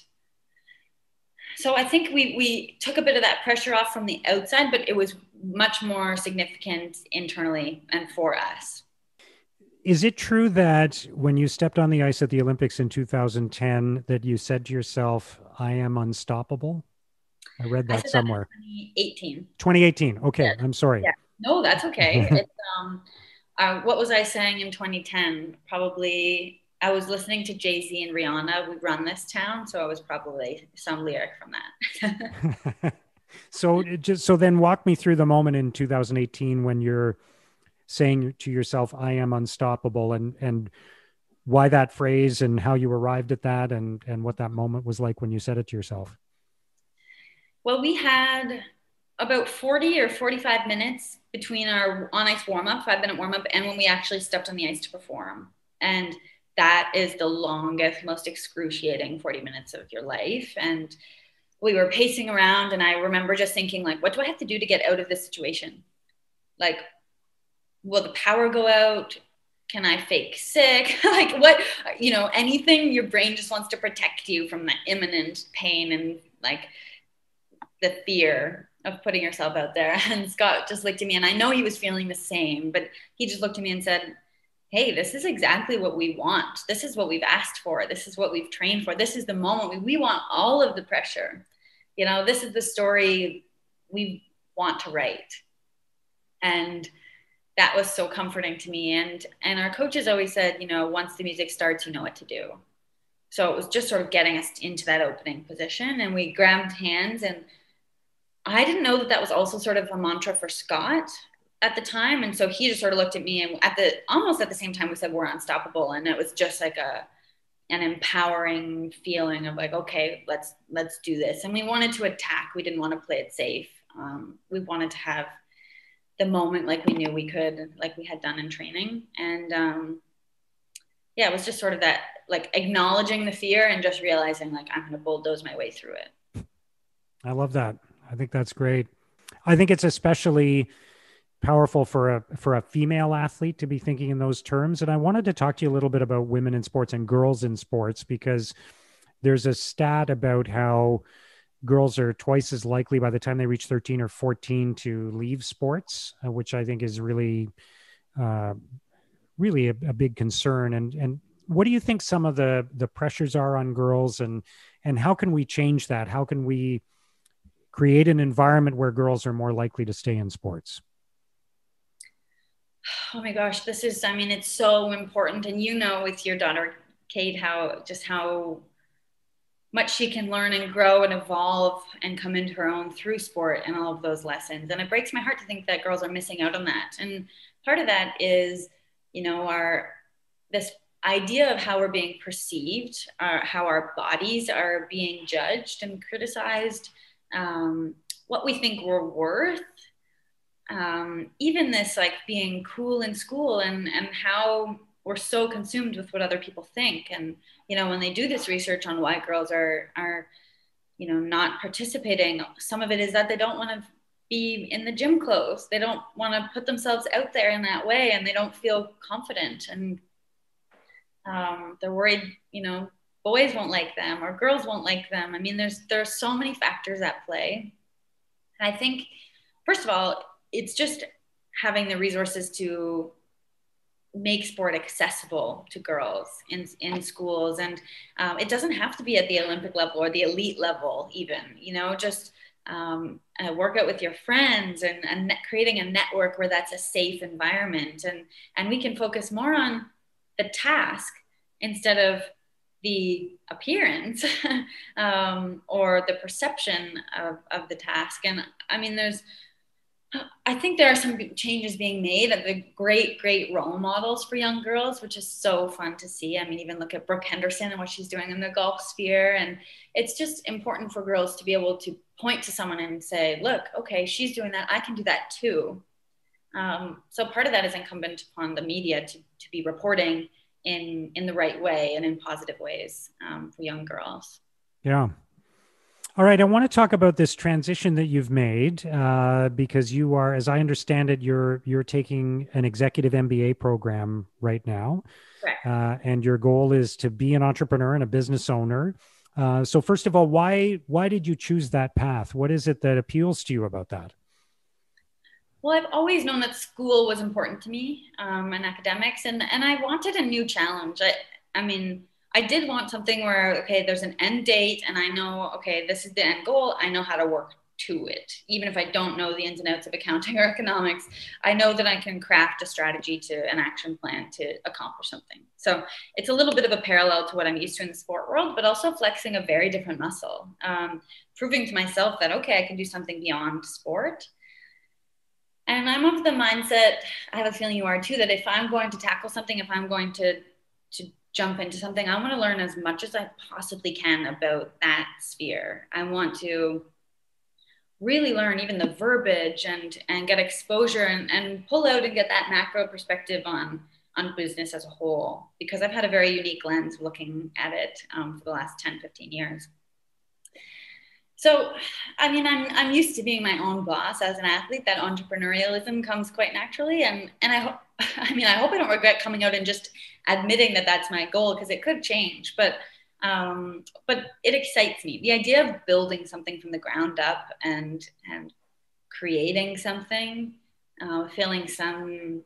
so I think we took a bit of that pressure off from the outside, but it was much more significant internally and for us. Is it true that when you stepped on the ice at the Olympics in 2010, that you said to yourself, "I am unstoppable"? I read that somewhere. 2018. 2018. Okay, yeah. I'm sorry. Yeah. No, that's okay. It's, what was I saying in 2010? Probably I was listening to Jay-Z and Rihanna, "We Run This Town." So it was probably some lyric from that. So then walk me through the moment in 2018 when you're saying to yourself, "I am unstoppable," and why that phrase, and how you arrived at that, and what that moment was like when you said it to yourself. Well, we had about 40 or 45 minutes between our on-ice warm-up, 5-minute warm-up, and when we actually stepped on the ice to perform. And that is the longest, most excruciating 40 minutes of your life. And we were pacing around, and I remember just thinking, like, what do I have to do to get out of this situation? Like, will the power go out? Can I fake sick? Like, what, anything. Your brain just wants to protect you from the imminent pain and, like, the fear of putting yourself out there. And Scott just looked at me, and I know he was feeling the same, but he just looked at me and said, "Hey, this is exactly what we want. This is what we've asked for. This is what we've trained for. This is the moment. We want all of the pressure. This is the story we want to write." And that was so comforting to me. And our coaches always said, once the music starts, you know what to do. So it was just sort of getting us into that opening position, and we grabbed hands. And I didn't know that was also sort of a mantra for Scott at the time. And so he just sort of looked at me, and almost at the same time we said, "We're unstoppable." And it was just like an empowering feeling of, like, okay, let's do this. And we wanted to attack. We didn't want to play it safe. We wanted to have the moment like we knew we could, like we had done in training. And it was just sort of that, like, acknowledging the fear and just realizing, like, I'm going to bulldoze my way through it. I love that. I think that's great. I think it's especially powerful for a female athlete to be thinking in those terms. And I wanted to talk to you a little bit about women in sports and girls in sports, because there's a stat about how girls are twice as likely by the time they reach 13 or 14 to leave sports, which I think is really, really a big concern. And what do you think some of the pressures are on girls, and how can we change that? How can we create an environment where girls are more likely to stay in sports? Oh my gosh, this is, I mean, it's so important. And you know, with your daughter, Kate, how much she can learn and grow and evolve and come into her own through sport and all of those lessons. And it breaks my heart to think that girls are missing out on that. And part of that is, you know, this idea of how we're being perceived, how our bodies are being judged and criticized, what we think we're worth, even this like being cool in school, and how we're so consumed with what other people think. And you know, when they do this research on why girls are you know, not participating, some of it is that they don't want to be in the gym clothes, they don't want to put themselves out there in that way, and they don't feel confident, and they're worried, you know, boys won't like them or girls won't like them. I mean, there's so many factors at play. And I think, first of all, it's just having the resources to make sport accessible to girls in schools. And it doesn't have to be at the Olympic level or the elite level, even, you know, just work out with your friends, and creating a network where that's a safe environment. And we can focus more on the task instead of the appearance or the perception of the task. And I mean, I think there are some changes being made at the great role models for young girls, which is so fun to see. I mean, even look at Brooke Henderson and what she's doing in the golf sphere. And it's just important for girls to be able to point to someone and say, look, okay, she's doing that, I can do that too. So part of that is incumbent upon the media to be reporting in the right way and in positive ways for young girls. Yeah. All right. I want to talk about this transition that you've made because you are, as I understand it, you're taking an executive MBA program right now. Correct. And your goal is to be an entrepreneur and a business owner. So first of all, why did you choose that path? What is it that appeals to you about that? Well, I've always known that school was important to me, and academics, and I wanted a new challenge. I mean, I did want something where, okay, there's an end date, and I know, okay, this is the end goal. I know how to work to it, even if I don't know the ins and outs of accounting or economics. I know that I can craft a strategy to an action plan to accomplish something. So it's a little bit of a parallel to what I'm used to in the sport world, but also flexing a very different muscle, proving to myself that, okay, I can do something beyond sport. And I'm of the mindset, I have a feeling you are too, that if I'm going to tackle something, if I'm going to jump into something, I want to learn as much as I possibly can about that sphere. I want to really learn even the verbiage and get exposure, and pull out and get that macro perspective on business as a whole, because I've had a very unique lens looking at it for the last 10, 15 years. So, I mean, I'm used to being my own boss as an athlete. That entrepreneurialism comes quite naturally, and I mean, I hope I don't regret coming out and just admitting that that's my goal, because it could change. But it excites me. The idea of building something from the ground up and creating something, filling some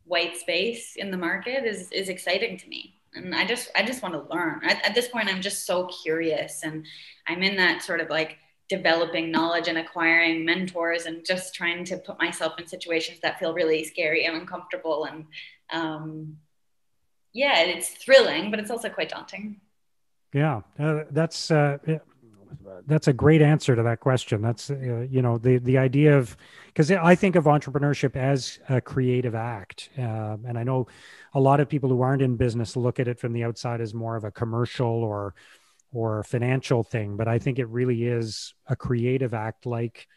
white space in the market is exciting to me. And I just want to learn. At this point, I'm just so curious, and I'm in that sort of like developing knowledge and acquiring mentors, and just trying to put myself in situations that feel really scary and uncomfortable. And yeah, it's thrilling, but it's also quite daunting. Yeah, that's a great answer to that question. That's you know, the idea of, because I think of entrepreneurship as a creative act, and I know a lot of people who aren't in business look at it from the outside as more of a commercial or financial thing, but I think it really is a creative act, like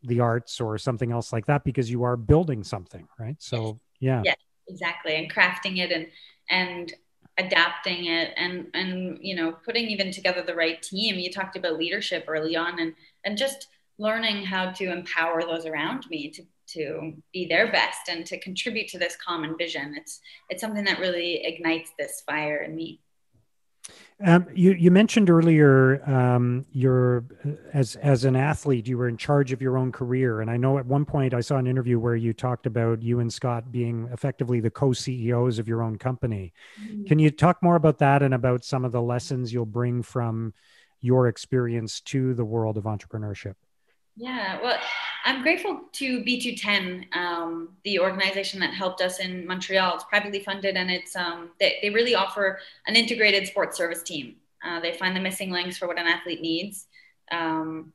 the arts or something else like that, because you are building something, right? So yeah. Yes, exactly. And crafting it and adapting it, and you know, putting even together the right team. You talked about leadership early on, and just learning how to empower those around me to be their best and to contribute to this common vision. It's something that really ignites this fire in me. You mentioned earlier you're as an athlete, you were in charge of your own career, and I know at one point I saw an interview where you talked about you and Scott being effectively the co-CEOs of your own company. Mm-hmm. Can you talk more about that and about some of the lessons you'll bring from your experience to the world of entrepreneurship? Yeah, well, I'm grateful to B210, the organization that helped us in Montreal. It's privately funded, and they really offer an integrated sports service team. They find the missing links for what an athlete needs, and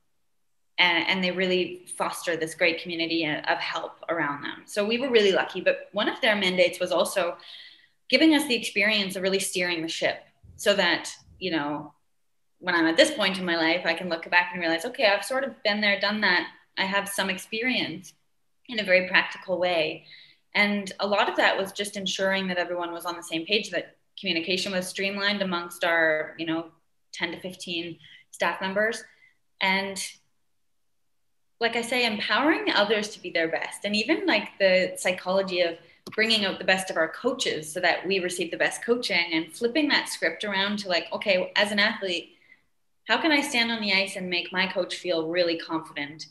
they really foster this great community of help around them. So we were really lucky. But one of their mandates was also giving us the experience of really steering the ship, so that, when I'm at this point in my life, I can look back and realize, okay, I've sort of been there, done that. I have some experience in a very practical way. And a lot of that was just ensuring that everyone was on the same page, that communication was streamlined amongst our, 10 to 15 staff members. And like I say, empowering others to be their best. And even like the psychology of bringing out the best of our coaches so that we receive the best coaching, and flipping that script around to like, okay, as an athlete, how can I stand on the ice and make my coach feel really confident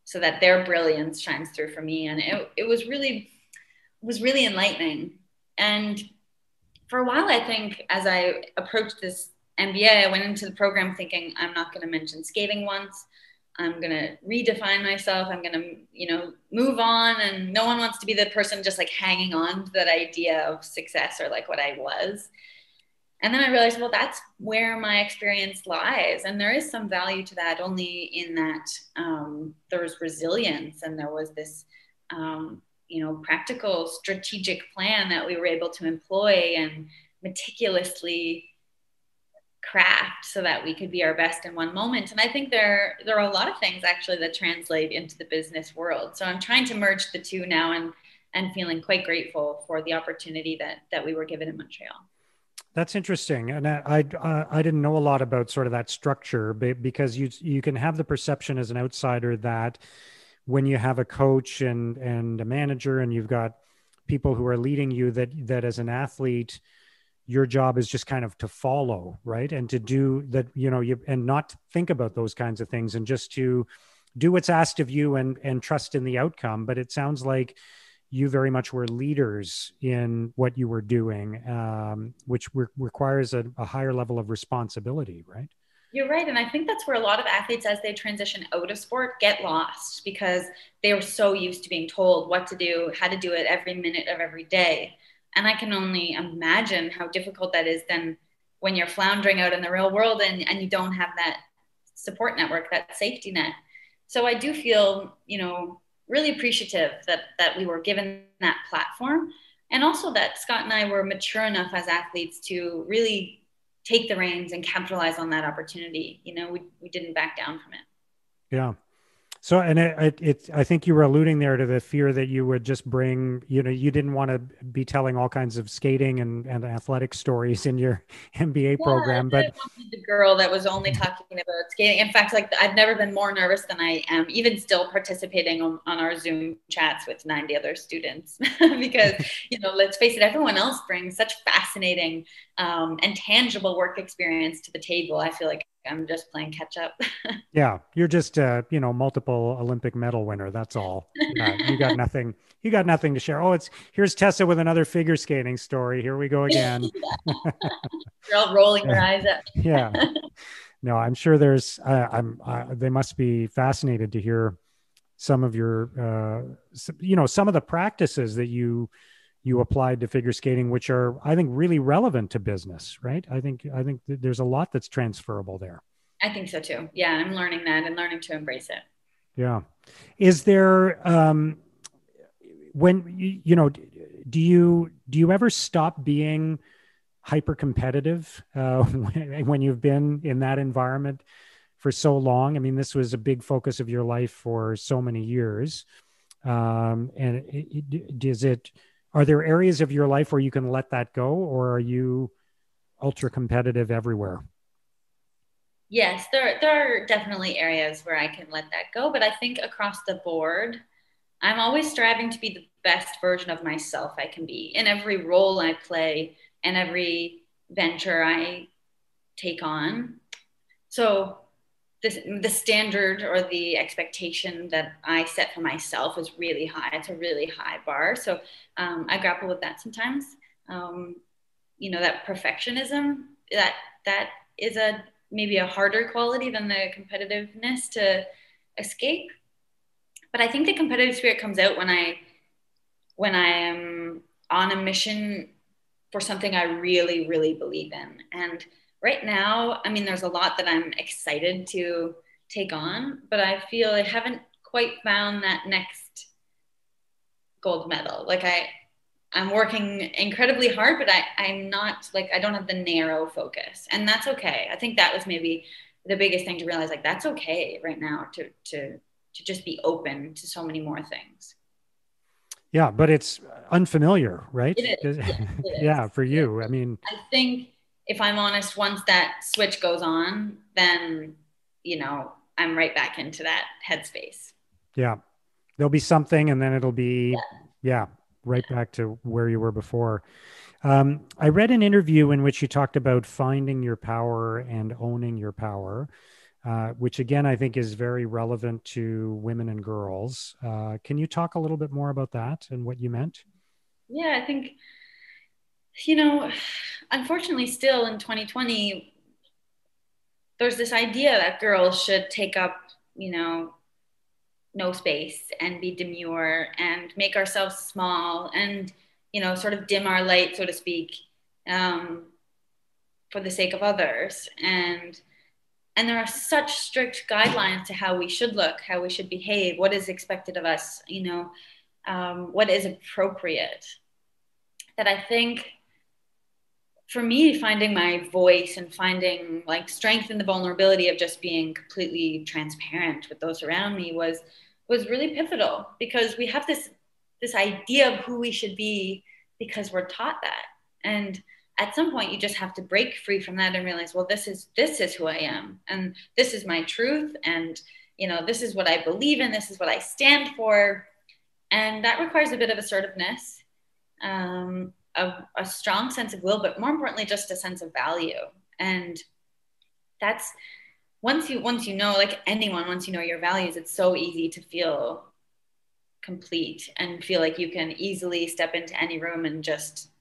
so that their brilliance shines through for me? And it was really enlightening. And for a while, I think as I approached this MBA, I went into the program thinking, I'm not going to mention skating once. I'm going to redefine myself. I'm going to, move on. And no one wants to be the person just like hanging on to that idea of success or like what I was. And then I realized, well, that's where my experience lies. And there is some value to that, only in that there was resilience, and there was this, practical strategic plan that we were able to employ and meticulously craft so that we could be our best in one moment. And I think there are a lot of things actually that translate into the business world. So I'm trying to merge the two now, and feeling quite grateful for the opportunity that we were given in Montreal. That's interesting, and I didn't know a lot about sort of that structure, because you can have the perception as an outsider that when you have a coach and a manager, and you've got people who are leading you, that as an athlete, your job is just kind of to follow, right, and to do that, and not think about those kinds of things, and just to do what's asked of you and trust in the outcome. But it sounds like you very much were leaders in what you were doing, which requires a higher level of responsibility, right? You're right. And I think that's where a lot of athletes, as they transition out of sport, get lost, because they were so used to being told what to do, how to do it every minute of every day. And I can only imagine how difficult that is then when you're floundering out in the real world, and you don't have that support network, that safety net. So I do feel, really appreciative that we were given that platform, and also that Scott and I were mature enough as athletes to really take the reins and capitalize on that opportunity. We didn't back down from it. Yeah. So, and I think you were alluding there to the fear that you would just bring, you didn't want to be telling all kinds of skating and athletic stories in your MBA program, but I wanted the girl that was only talking about skating. In fact, like, I've never been more nervous than I am, even still participating on our Zoom chats with 90 other students, because, let's face it, everyone else brings such fascinating and tangible work experience to the table. I feel like I'm just playing catch up. Yeah, you're just multiple Olympic medal winner. That's all. Yeah, you got nothing. You got nothing to share. Oh, here's Tessa with another figure skating story. Here we go again. You're all rolling your eyes at me. Yeah. No, I'm sure there's. They must be fascinated to hear some of your, some of the practices that you applied to figure skating, which are, I think, really relevant to business, right? I think there's a lot that's transferable there. I think so too. Yeah, I'm learning that and learning to embrace it. Yeah. Is there, when, do you ever stop being hyper competitive when you've been in that environment for so long? I mean, this was a big focus of your life for so many years. Are there areas of your life where you can let that go, or are you ultra competitive everywhere? Yes, there are definitely areas where I can let that go, but I think across the board, I'm always striving to be the best version of myself I can be in every role I play and every venture I take on. So the standard or the expectation that I set for myself is really high. It's a really high bar. So I grapple with that sometimes. That perfectionism, that is maybe a harder quality than the competitiveness to escape. But I think the competitive spirit comes out when I am on a mission for something I really, really believe in. And right now, I mean, there's a lot that I'm excited to take on, but I feel I haven't quite found that next gold medal. I'm working incredibly hard, but I'm not like, I don't have the narrow focus, and that's okay. I think that was maybe the biggest thing to realize, like, that's okay right now to just be open to so many more things. Yeah, but it's unfamiliar, right? It is. Yeah, it is. Yeah, for It is. you. I mean, I think if I'm honest, once that switch goes on, then, I'm right back into that headspace. yeah, there'll be something, and then it'll be, yeah, right back to where you were before. I read an interview in which you talked about finding your power and owning your power, which again, I think is very relevant to women and girls. Can you talk a little bit more about that and what you meant? Yeah, I think, you know, unfortunately, still in 2020, there's this idea that girls should take up, you know, no space and be demure and make ourselves small and, sort of dim our light, so to speak, um, for the sake of others. And there are such strict guidelines to how we should look, how we should behave, what is expected of us, what is appropriate, that I think for me, finding my voice and finding like strength in the vulnerability of just being completely transparent with those around me was really pivotal, because we have this idea of who we should be because we're taught that. And at some point you just have to break free from that and realize, well, this is who I am, and this is my truth, and this is what I believe in, this is what I stand for. And that requires a bit of assertiveness, a strong sense of will, but more importantly, just a sense of value. And that's once you know, like anyone, once you know your values, it's so easy to feel complete and feel like you can easily step into any room and just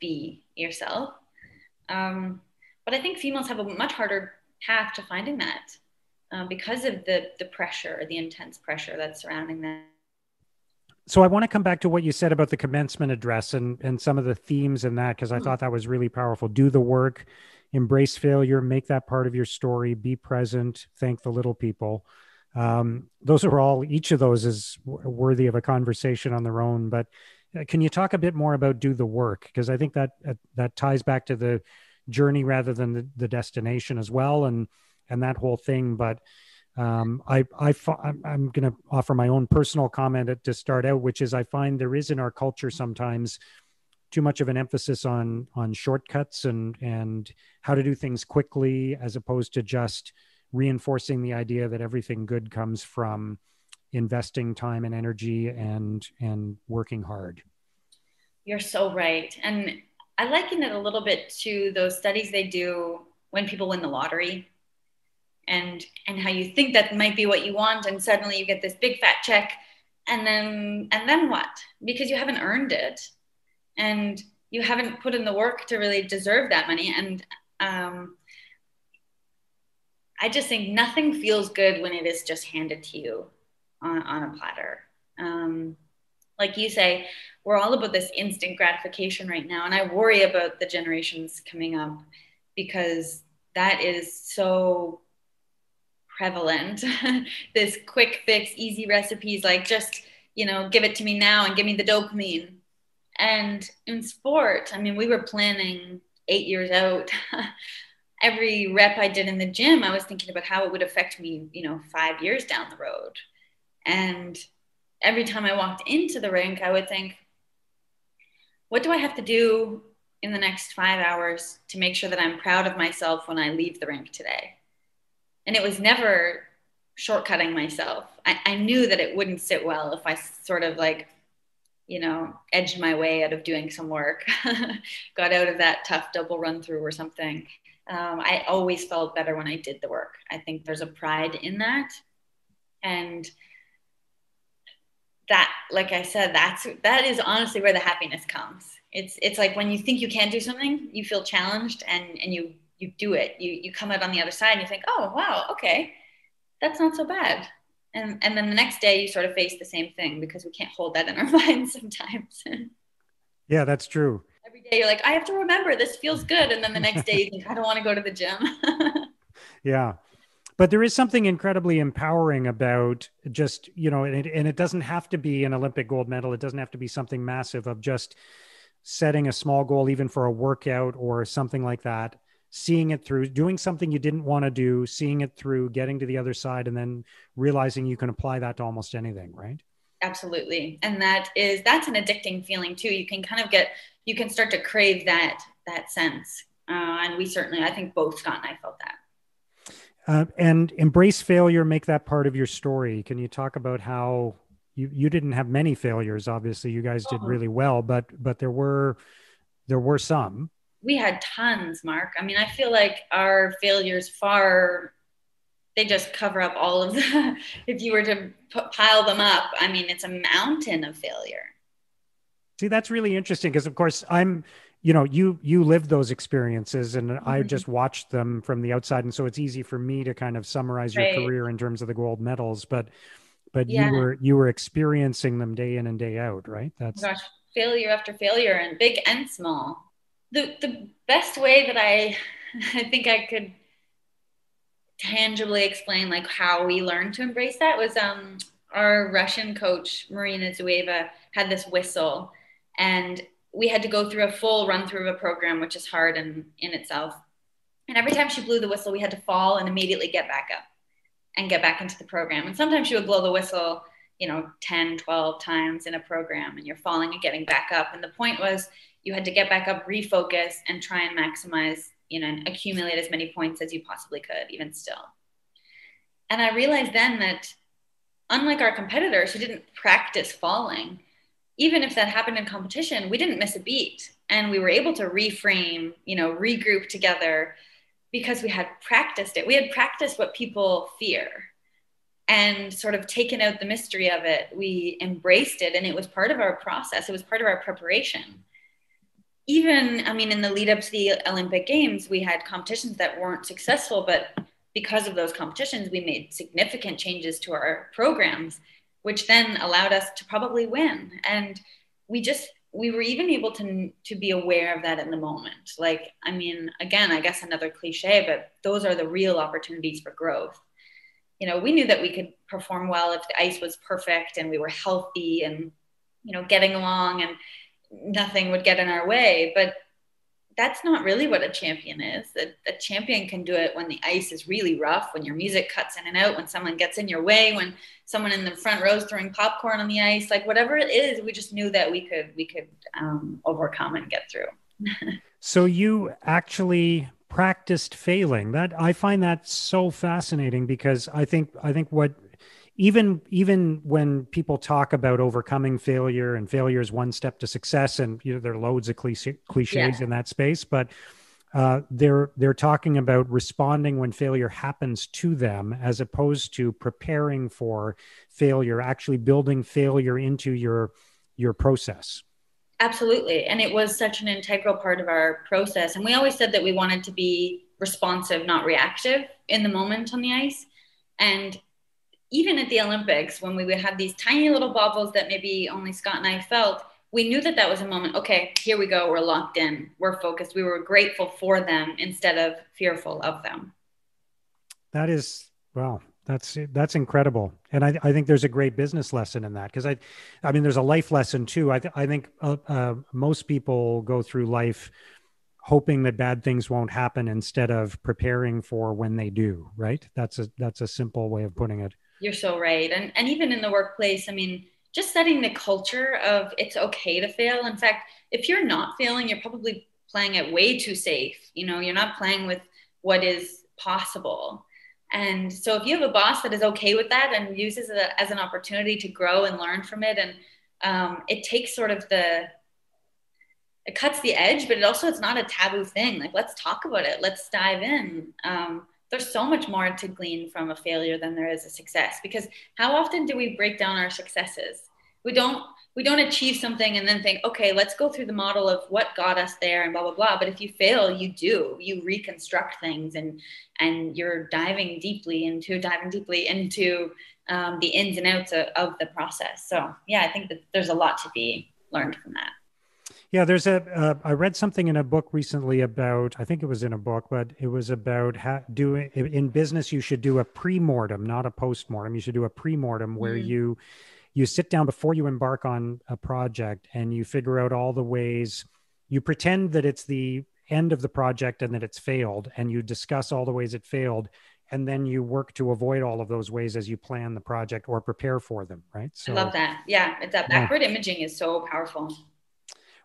be yourself. But I think females have a much harder path to finding that, because of the pressure, the intense pressure that's surrounding them. So I want to come back to what you said about the commencement address and some of the themes in that, because I thought that was really powerful. Do the work, embrace failure, make that part of your story, be present, thank the little people. Those are all, each of those is worthy of a conversation on their own. But can you talk a bit more about do the work? Because I think that ties back to the journey rather than the destination as well, and that whole thing. But I'm going to offer my own personal comment to start out, which is I find there is in our culture sometimes too much of an emphasis on shortcuts and how to do things quickly, as opposed to just reinforcing the idea that everything good comes from investing time and energy and working hard. You're so right. And I liken it a little bit to those studies they do when people win the lottery, and how you think that might be what you want, and suddenly you get this big fat check, and then what? Because you haven't earned it, and you haven't put in the work to really deserve that money. And I just think nothing feels good when it is just handed to you on a platter. Like you say, we're all about this instant gratification right now, and I worry about the generations coming up, because that is so prevalent. This quick fix, easy recipes, like just, give it to me now and give me the dopamine. And in sport, I mean, we were planning 8 years out. Every rep I did in the gym, I was thinking about how it would affect me, 5 years down the road. And every time I walked into the rink, I would think, what do I have to do in the next 5 hours to make sure that I'm proud of myself when I leave the rink today? And it was never shortcutting myself. I knew that it wouldn't sit well if I sort of like, edged my way out of doing some work, got out of that tough double run through or something. I always felt better when I did the work. I think there's a pride in that. And that, like I said, that is honestly where the happiness comes. It's like when you think you can't do something, you feel challenged, and you do it. You come out on the other side and you think, oh, wow, okay, that's not so bad. And then the next day you sort of face the same thing because we can't hold that in our minds sometimes. Yeah, that's true. Every day you're like, I have to remember this feels good. And then the next day you think, I don't want to go to the gym. Yeah. But there is something incredibly empowering about just, and it doesn't have to be an Olympic gold medal. It doesn't have to be something massive, of just setting a small goal, even for a workout or something like that, seeing it through, doing something you didn't want to do, seeing it through, getting to the other side, and then realizing you can apply that to almost anything, right? Absolutely. And that's an addicting feeling too. You can start to crave that sense. And we certainly, I think both Scott and I felt that. And embrace failure, make that part of your story. Can you talk about how you didn't have many failures? Obviously, you guys did really well, but there were some. We had tons, Mark. I mean, I feel like our failures they just cover up all of the, if you were to pile them up, I mean, it's a mountain of failure. See, that's really interesting because, of course, you lived those experiences, and I just watched them from the outside, and so it's easy for me to kind of summarize your career in terms of the gold medals. But Yeah. you were experiencing them day in and day out, right? Oh gosh, failure after failure, and big and small. The best way that I think I could tangibly explain like how we learned to embrace that was our Russian coach Marina Zueva had this whistle, and we had to go through a full run through of a program, which is hard in itself. And every time she blew the whistle, we had to fall and immediately get back up and get back into the program. And sometimes she would blow the whistle, 10, 12 times in a program, and you're falling and getting back up. And the point was you had to get back up, refocus, and try and maximize, and accumulate as many points as you possibly could, even still. And I realized then that unlike our competitors who didn't practice falling, even if that happened in competition, we didn't miss a beat. And we were able to reframe, regroup together because we had practiced it. We had practiced what people fear and sort of taken out the mystery of it. We embraced it, and it was part of our process. It was part of our preparation. Even, I mean, in the lead up to the Olympic Games, we had competitions that weren't successful, but because of those competitions, we made significant changes to our programs, which then allowed us to probably win. And we were even able to be aware of that in the moment. Like, I mean, again, I guess another cliche, but those are the real opportunities for growth. We knew that we could perform well if the ice was perfect and we were healthy and, getting along and nothing would get in our way. But that's not really what a champion is. A champion can do it when the ice is really rough, when your music cuts in and out, when someone gets in your way, when someone in the front row is throwing popcorn on the ice, like whatever it is, we just knew that we could overcome and get through. So you actually practiced failing. That I find that so fascinating because I think what even when people talk about overcoming failure, and failure is one step to success, and there are loads of cliches in that space, but they're talking about responding when failure happens to them, as opposed to preparing for failure, actually building failure into your process. Absolutely. And it was such an integral part of our process. And we always said that we wanted to be responsive, not reactive in the moment on the ice. And even at the Olympics, when we would have these tiny little bobbles that maybe only Scott and I felt, we knew that was a moment. Okay, here we go. We're locked in. We're focused. We were grateful for them instead of fearful of them. That is, well, that's incredible. And I think there's a great business lesson in that, because I mean, there's a life lesson too. I think most people go through life hoping that bad things won't happen instead of preparing for when they do, right? That's a simple way of putting it. You're so right. And even in the workplace, I mean, just setting the culture of it's okay to fail. In fact, if you're not failing, you're probably playing it way too safe. You're not playing with what is possible. And so if you have a boss that is okay with that and uses it as an opportunity to grow and learn from it, and it takes sort of it cuts the edge, but it's not a taboo thing. Like, let's talk about it. Let's dive in. There's so much more to glean from a failure than there is a success, because how often do we break down our successes? We don't achieve something and then think, okay, let's go through the model of what got us there and blah, blah, blah. But if you fail, you reconstruct things, and you're diving deeply into the ins and outs of the process. So yeah, I think that there's a lot to be learned from that. Yeah, I read something in a book recently about, I think it was in a book, but it was about doing in business, you should do a pre-mortem, not a post-mortem. You should do a pre-mortem where you sit down before you embark on a project and you figure out all the ways, you pretend that it's the end of the project and that it's failed, and you discuss all the ways it failed. And then you work to avoid all of those ways as you plan the project or prepare for them, right? So, I love that. Yeah, that backward imaging is so powerful.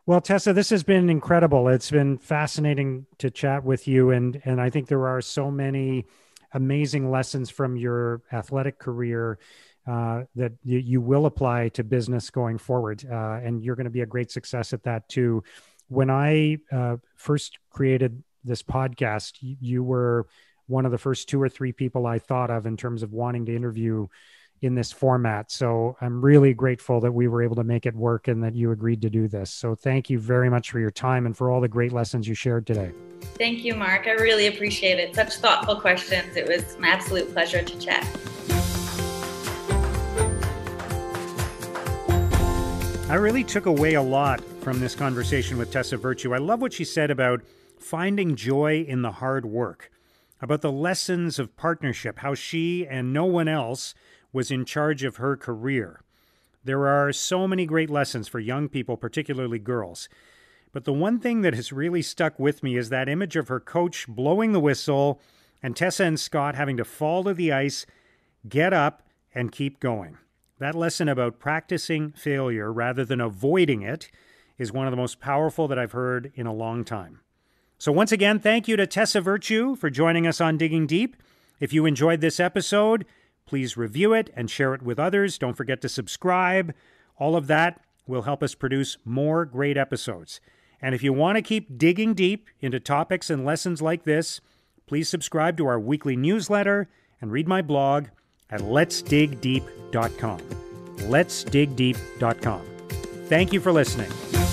Well, Tessa, this has been incredible. It's been fascinating to chat with you. And I think there are so many amazing lessons from your athletic career that you will apply to business going forward. And you're going to be a great success at that too. When I first created this podcast, you were one of the first 2 or 3 people I thought of in terms of wanting to interview in this format. So I'm really grateful that we were able to make it work and that you agreed to do this. So thank you very much for your time and for all the great lessons you shared today. Thank you, Mark. I really appreciate it. Such thoughtful questions. It was an absolute pleasure to chat. I really took away a lot from this conversation with Tessa Virtue. I love what she said about finding joy in the hard work, about the lessons of partnership, how she and no one else was in charge of her career. There are so many great lessons for young people, particularly girls. But the one thing that has really stuck with me is that image of her coach blowing the whistle and Tessa and Scott having to fall to the ice, get up, and keep going. That lesson about practicing failure rather than avoiding it is one of the most powerful that I've heard in a long time. So once again, thank you to Tessa Virtue for joining us on Digging Deep. If you enjoyed this episode, please review it and share it with others. Don't forget to subscribe. All of that will help us produce more great episodes. And if you want to keep digging deep into topics and lessons like this, please subscribe to our weekly newsletter and read my blog at letsdigdeep.com. Letsdigdeep.com. Thank you for listening.